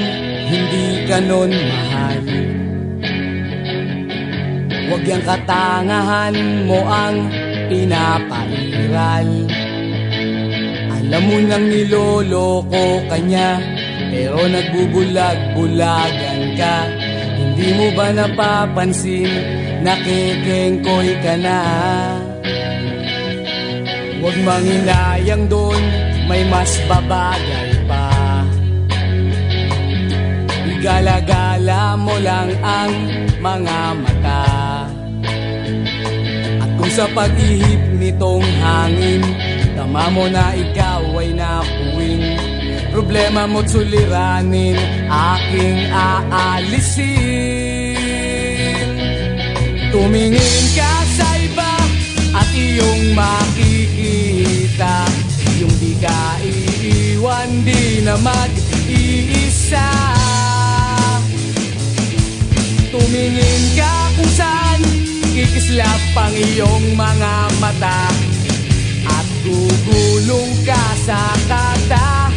hindi ka nun mahal. Huwag yung katangahan mo ang pinapairal. Alam mo nang niloloko ka niya, pero nagbubulag-bulagan ka. Hindi mo ba napapansin, nakikengkoy ka na? Huwag manginayang doon, may mas babagay pa. Igala-gala mo lang ang mga mata. At kung sa pag-ihip nitong hangin, tama mo na ikaw ay napuwing. Problema mo't suliranin, aking aalisin. Tumingin ka sa iba at iyong makikita, yung di ka iiwan, di na mag-iisa. Tumingin ka kung saan kikislap ang iyong mga mata, at gugulong ka sa katatawa.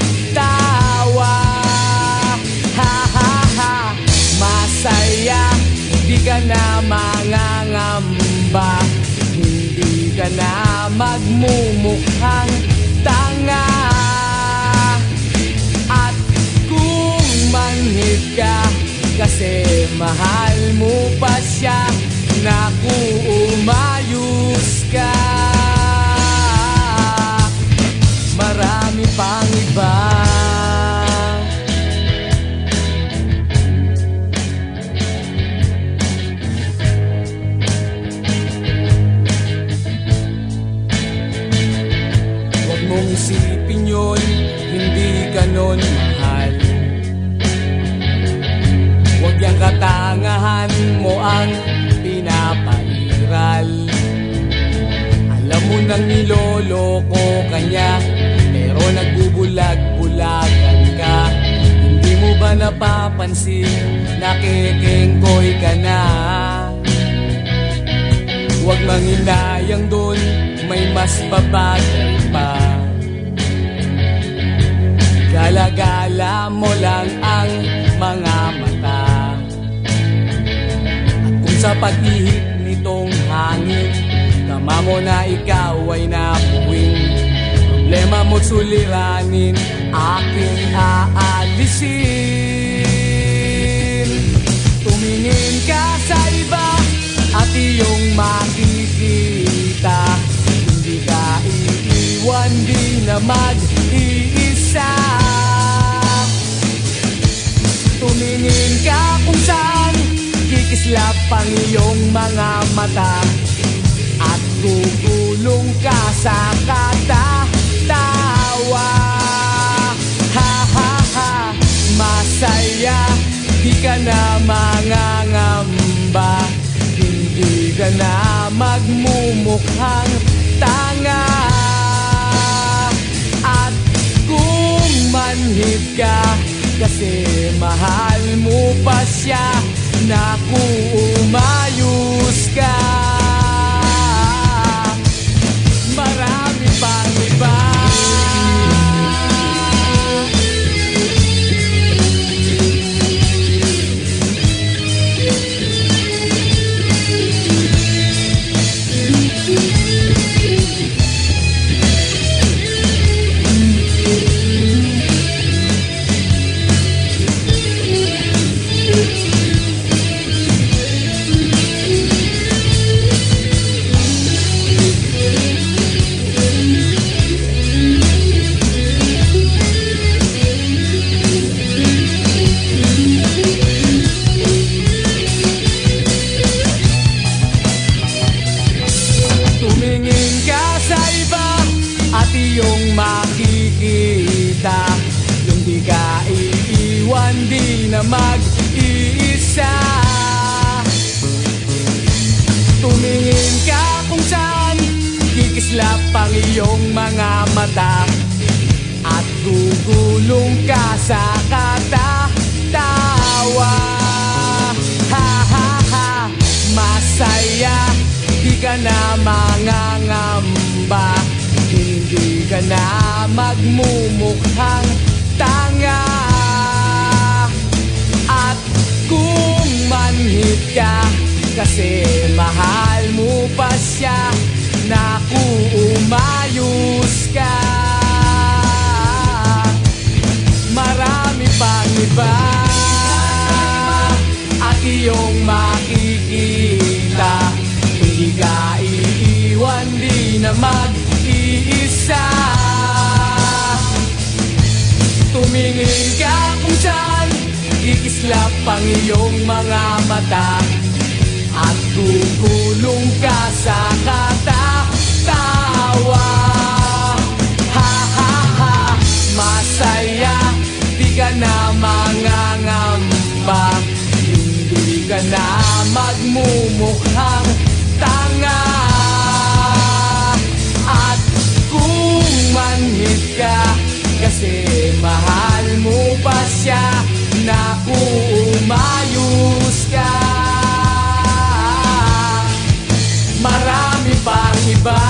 Ha ha ha, masaya, di ka na mangangamba, hindi ka na magmumukhang tanga. At kung manhid ka, kasi mahal mo pa siya, naku, umayos ka. Marami pang iba. Huwag mong isipin yun, hindi ka nun mahal. Huwag yung katangahan mo ang pinapairal. Alam mo nang niloloko ka niya, pero nagbubulag-bulagan ka. Hindi mo ba napapansin, nakikengkoy ka na? Huwag manginayang dun, may mas babagay pa. Gala-gala mo lang ang mga mata. At kung sa pag-ihip nitong hangin, tama mo na ikaw ay napuwing. Problema mo't suliranin, aking aalisin. Tumingin ka sa iba at iyong makikita, hindi ka iiwan, di na mag-iisa. Tumingin ka kung saan kikislap ang iyong mga mata, at gugulong ka sa katatawa. Ha ha ha, masaya, di ka na mangangamba, hindi ka na magmumukhang tanga. At kung manhid ka, kasi mahal mo pa siya, naku, umayos ka. Marami pang iba. Tumingin ka sa iba at iyong makikita yung di ka iiwan, di na mag-iisa. Tumingin ka kung saan kikislap ang iyong mga mata at gugulong ka sa katatawa. Ha ha ha, masaya, di ka na mangangamba, hindi ka na magmumukhang tanga. At kung manhid ka kasi mahal mo pa siya, naku, umayos ka. Marami pang iba at iyong makikita, hindi ka iiwan, di na mag-iisa. Tumingin ka kung saan kikislap ang iyong mga mata at gugulong ka sa katatawa. Ha ha ha, masaya, di ka na mangangamba, hindi ka na magmumukhang tanga. At kung manhid ka kasi mahal mo pa siya, naku, umayos ka. Marami pang iba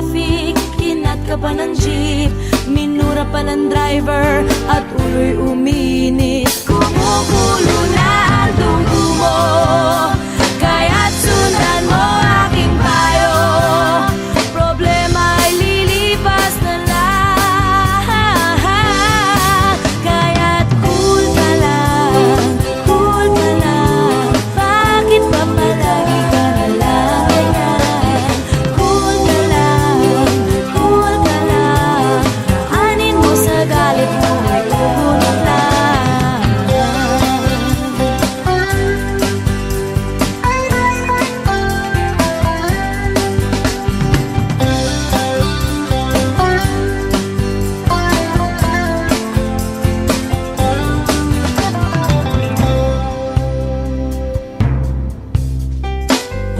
traffic, kinat ka pa ng jeep, minura pa ng driver, at ulo'y uminit. Kumukulo na ang dugo mo, kaya't sundan mo aking payo. Problema ay lilipas na lang, kaya't cool ka lang, cool ka lang. Bakit ba palagi ka na lang ganyan? Cool ka lang, cool ka lang. Anin mo sa galit mo ay kukunot lang.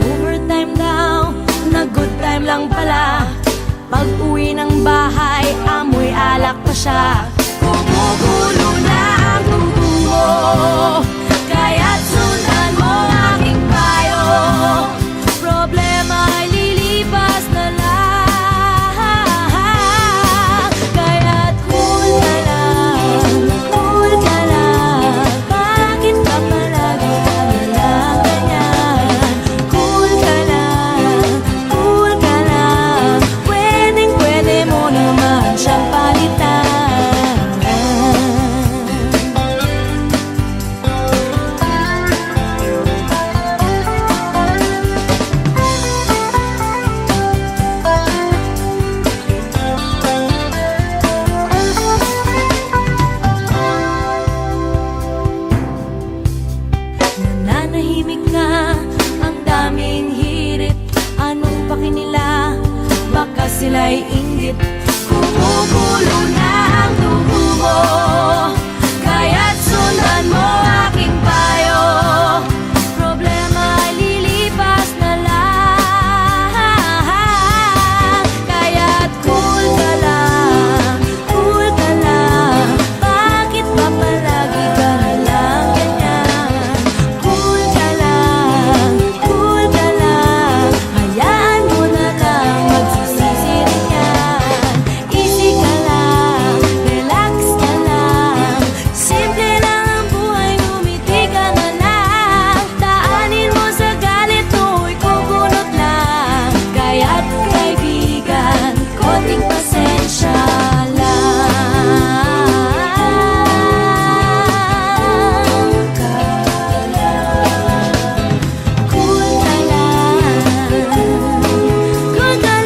Overtime daw, na good time lang pala. Pag uwi ng bahay, amoy alak pa siya. Kumukulo na ang dugo mo, kaya't sundan mo aking payo. Problema ay lilipas na lang, kaya't cool ka lang, cool ka lang. Bakit ba palagi ka na lang ganyan? Cool ka lang, cool ka lang. Pwedeng pwede mo naman siyang palitan. Nananahimik na ang daming hirit. Anong paki nila? Baka sila'y inggit. Kumukulo na ang dugo mo, kaya't sundan mo aking payo. Problema ay lilipas na lang, kaya't cool ka lang, cool ka lang. Bakit ba palagi ka na lang ganyan? Cool ka lang, cool ka lang. Hayaan mo na lang, magsisisi rin yan. Easy ka lang, relax ka lang. Simple lang ang buhay, ngumiti ka na lang. Daanin mo sa galit, tu'y kukunot lang. Kaya't kaibigan, konting pasensya lang. Cool ka lang, cool ka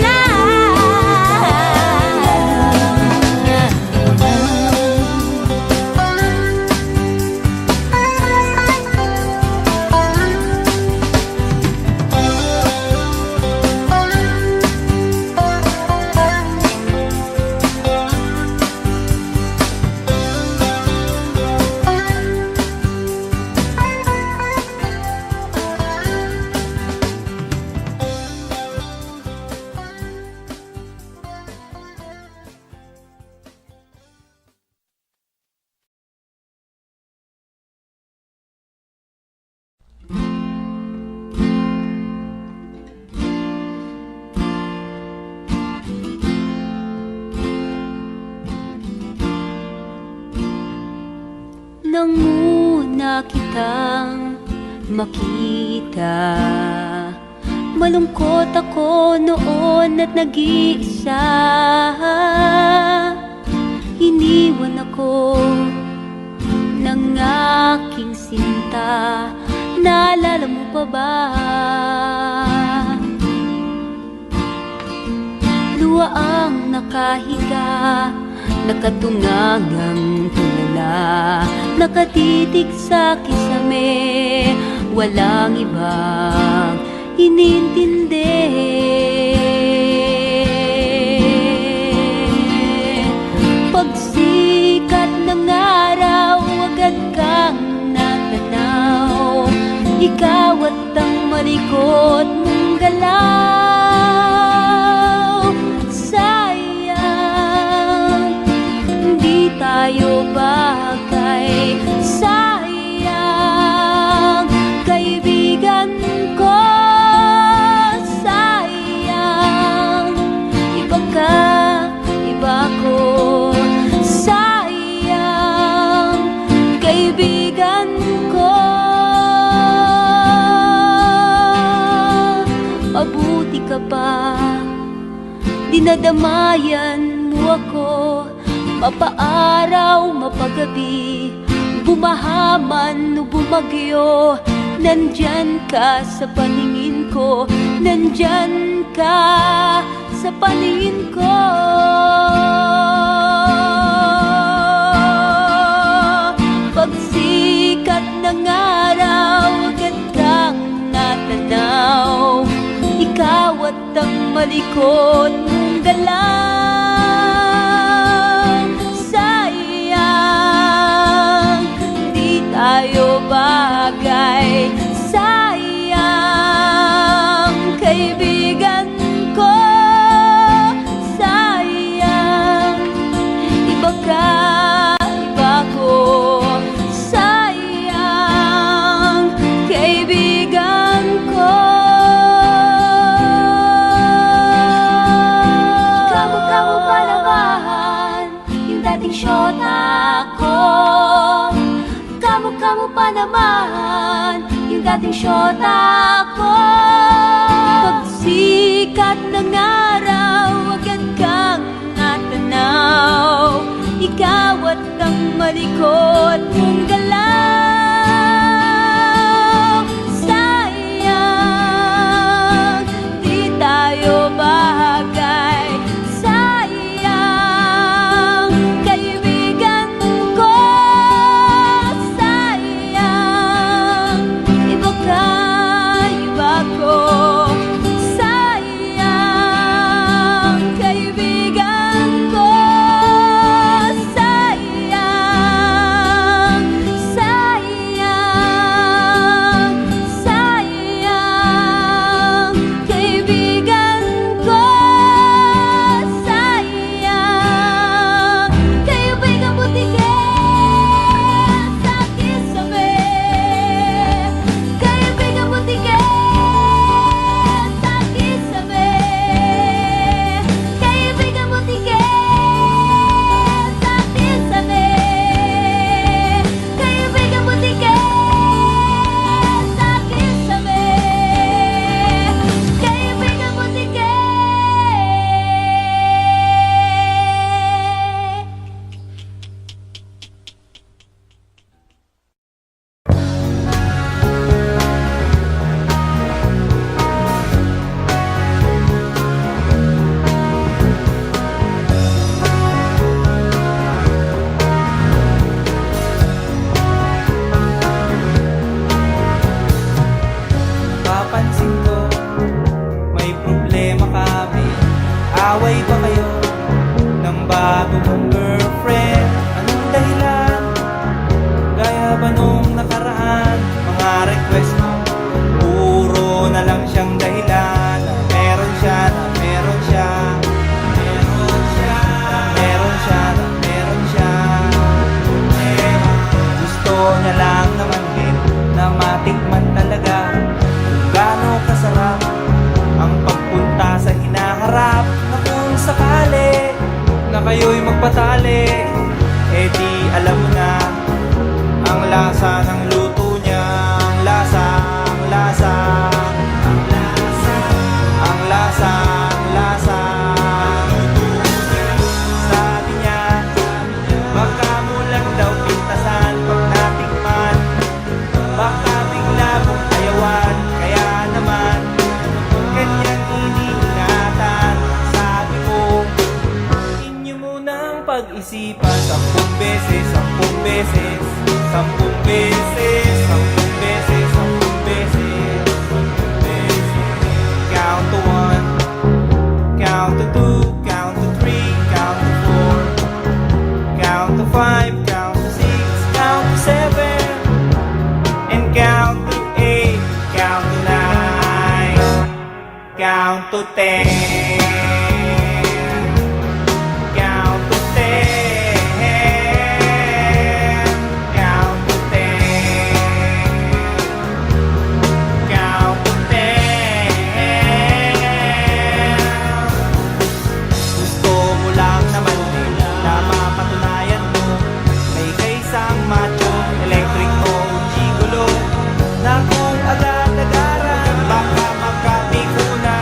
Nang muna kitang makita, malungkot ako noon at nag-iisa. Iniwan ako ng aking sinta, naalala mo pa ba? Luwa ang nakahiga, nakatungangang tulala, nakatitig sa kisame, walang ibang inintindi. Pagsikat ng araw, agad kang natanaw, ikaw at ang malikot mong galaw. Sayang, hindi tayo bagay. Sayang, kaibigan ko. Sayang, mabuti ka pa. Dinadamayan mo ako, mapaaraw, mapagabi, bumahaman o bumagyo, nandyan ka sa paningin ko, nandyan ka sa paningin ko. Pagsikat ng araw, agad kang natanaw, ikaw at ang malikot mong galaw. Sayang, di tayo bagay. Sayang, kaibigan ko. Sayang, iba ka, iba ko. Sayang, kaibigan ko. Kamu pa naman yung dating syota ko. Kamu pa naman yung dating syota ko. Pagsikat ng araw, agad kang natanaw, ikaw at ang malikot mong galaw. Sayang, di tayo bagay. Sayang, kaibigan ko. Sayang, iba ka, iba ko. Sayang, kaibigan ko. Sayang, sayang, sayang, kaibigan ko. Sayang, kaibigan butikin sa kisabi. Kaibigan butikin sa kisabi. Kaibigan butikin sa kisabi. Kaibigan butikin sa kisabi. Kaibigan butikin. Papansin ko, may problema kami. Away ba kayo ng bago mong girlfriend? Anong dahilan? Gaya ba nung nakaraan? Mga request mo, puro na lang siyang dahilan. Na meron siya, na meron siya. Meron siya, meron siya, na meron siya. Gusto niya lang naman din na matikman talaga kung gaano kasarap ang pagpunta sa hinaharap. Na kung sakali na kayo'y magpatali, eh di alam mo na ang lasa ng luto niya. Ang lasa, ang lasa, ang lasa, ang lasa, ang lasa. Sabi niya, baka mo lang daw pintasan pag natikman. Baka bigla mong ayawan, kaya naman kanyang iniingatan. Sabi ko, inyo munang pag-isipan 10 beses, 10 beses, 10 beses, 10 beses, 10 beses, 10 beses. Count to 1, count to 2, count to 3, count to 4, count to 5, count to 6, count to 7, and count to 8, count to 9, count to 10. Count to 10. Count to 10. Count to 10. Gusto mo lang naman din na mapatunayan mo may kaisang macho, electric o gigolo, na kung agad-agaran baka magkabikunan.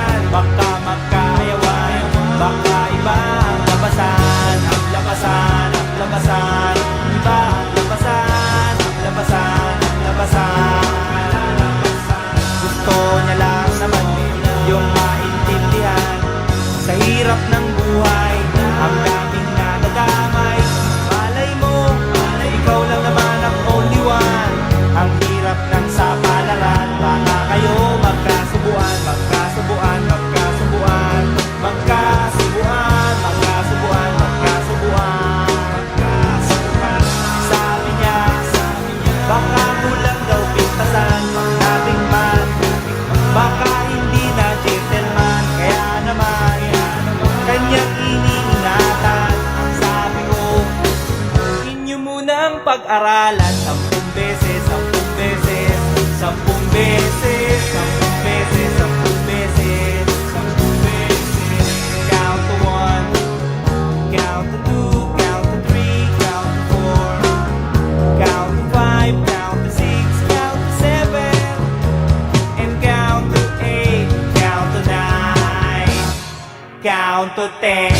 Sa hirap ng buhay, ang daming na nadamay. Malay mo, ikaw lang naman ang only one. Ang hirap ng sapalaran, baka kayo magkasubuan, magkasubuan, magkasubuan, magkasubuan, magkasubuan, magkasubuan, magkasubuan. Sabi niya, baka kulang daw pintasan pag natikman, baka hindi na gentleman, kaya naman kanyang iniingatan. Ang sabi ko, inyo munang pag-aralan 10 beses, 10 beses, 10 beses, 10 beses, 10 beses, 10 beses. Count to 1, count to 2, count to 3, count to 4, count to 5, count to 6, count to 7, and count to 8, count to 9, count to 10.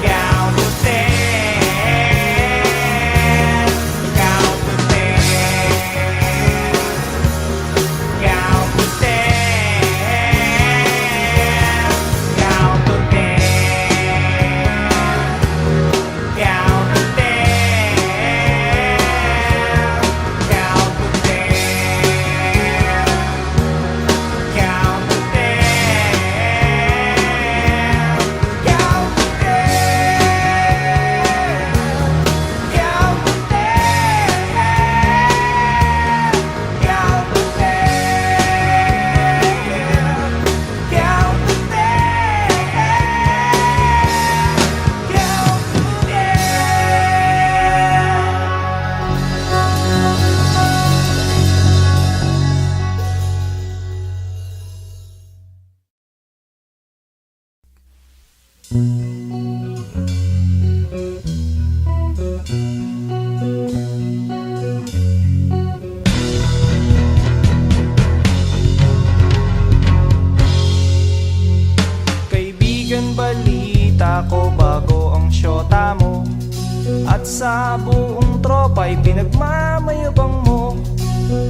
Count to 10. Count to 10. Count to 10. Count to 10. Count to 10. Count to 10. Count to 'Kaibigan, balita ko bago ang syota mo, at sa buong tropa'y pinagmamayabang mo.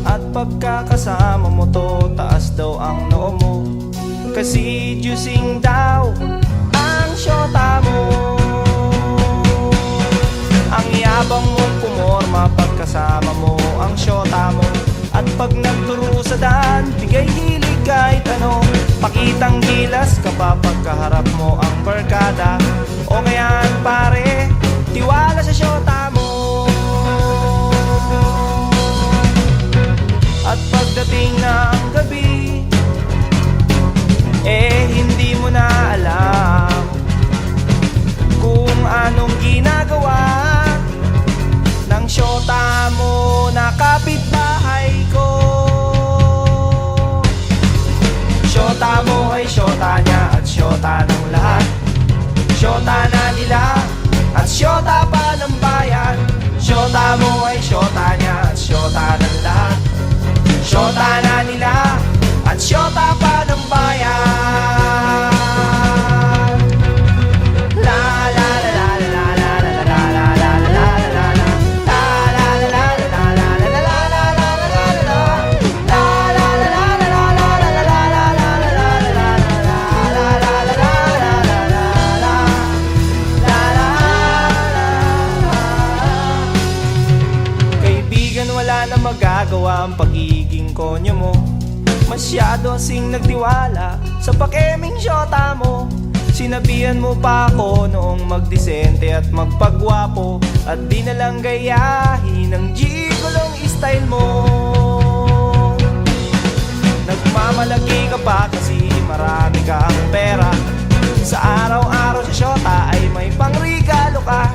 At pagkakasama mo to, taas daw ang noo mo, kasi juicing daw ang syota mo. Ang yabang mong pumorma pagkasama mo ang syota mo. At pag nagturo sa daan, bigay hilig kahit ano. Pakitang gilas kapag kaharap mo ang barkada. O ngayon pare, tiwala sa syota mo. At pagdating ng gabi, hindi mo na alam kung anong ginagawa ng syota mo na kapitbahay ko. Syota mo ay syota niya at syota ng lahat. Syota na nila at syota pa ng bayan. Syota mo ay syota niya at syota ng lahat. Syota na nila at syota pa ng bayan. Magagawa ang pagiging konyo mo. Masyado asing nagtiwala sa pakeming syota mo. Sinabihan mo pa ako noong magdisente at magpagwapo, at di na lang gayahin ang gigolong style mo. Nagmamalaki ka pa kasi marami kang pera. Sa araw-araw sa syota ay may pangregalo ka.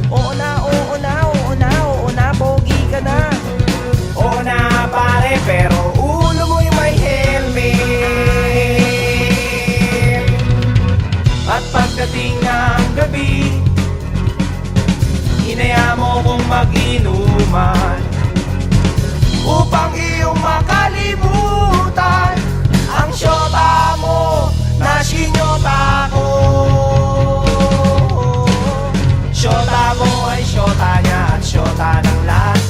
Oo na, oo na, oo na, oo na, pogi ka na. Oo na pare, pero ulo mo'y may helmet. At pagdating ng gabi, hinaya mo kong mag-inuman upang iyong makalimutan ang syota mo na sinyota ko. Syota mo ay syota niya at syota ng lahat.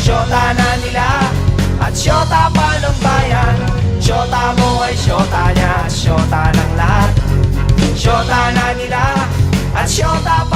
Syota na nila at syota pa ng bayan. Syota mo ay syota niya Syota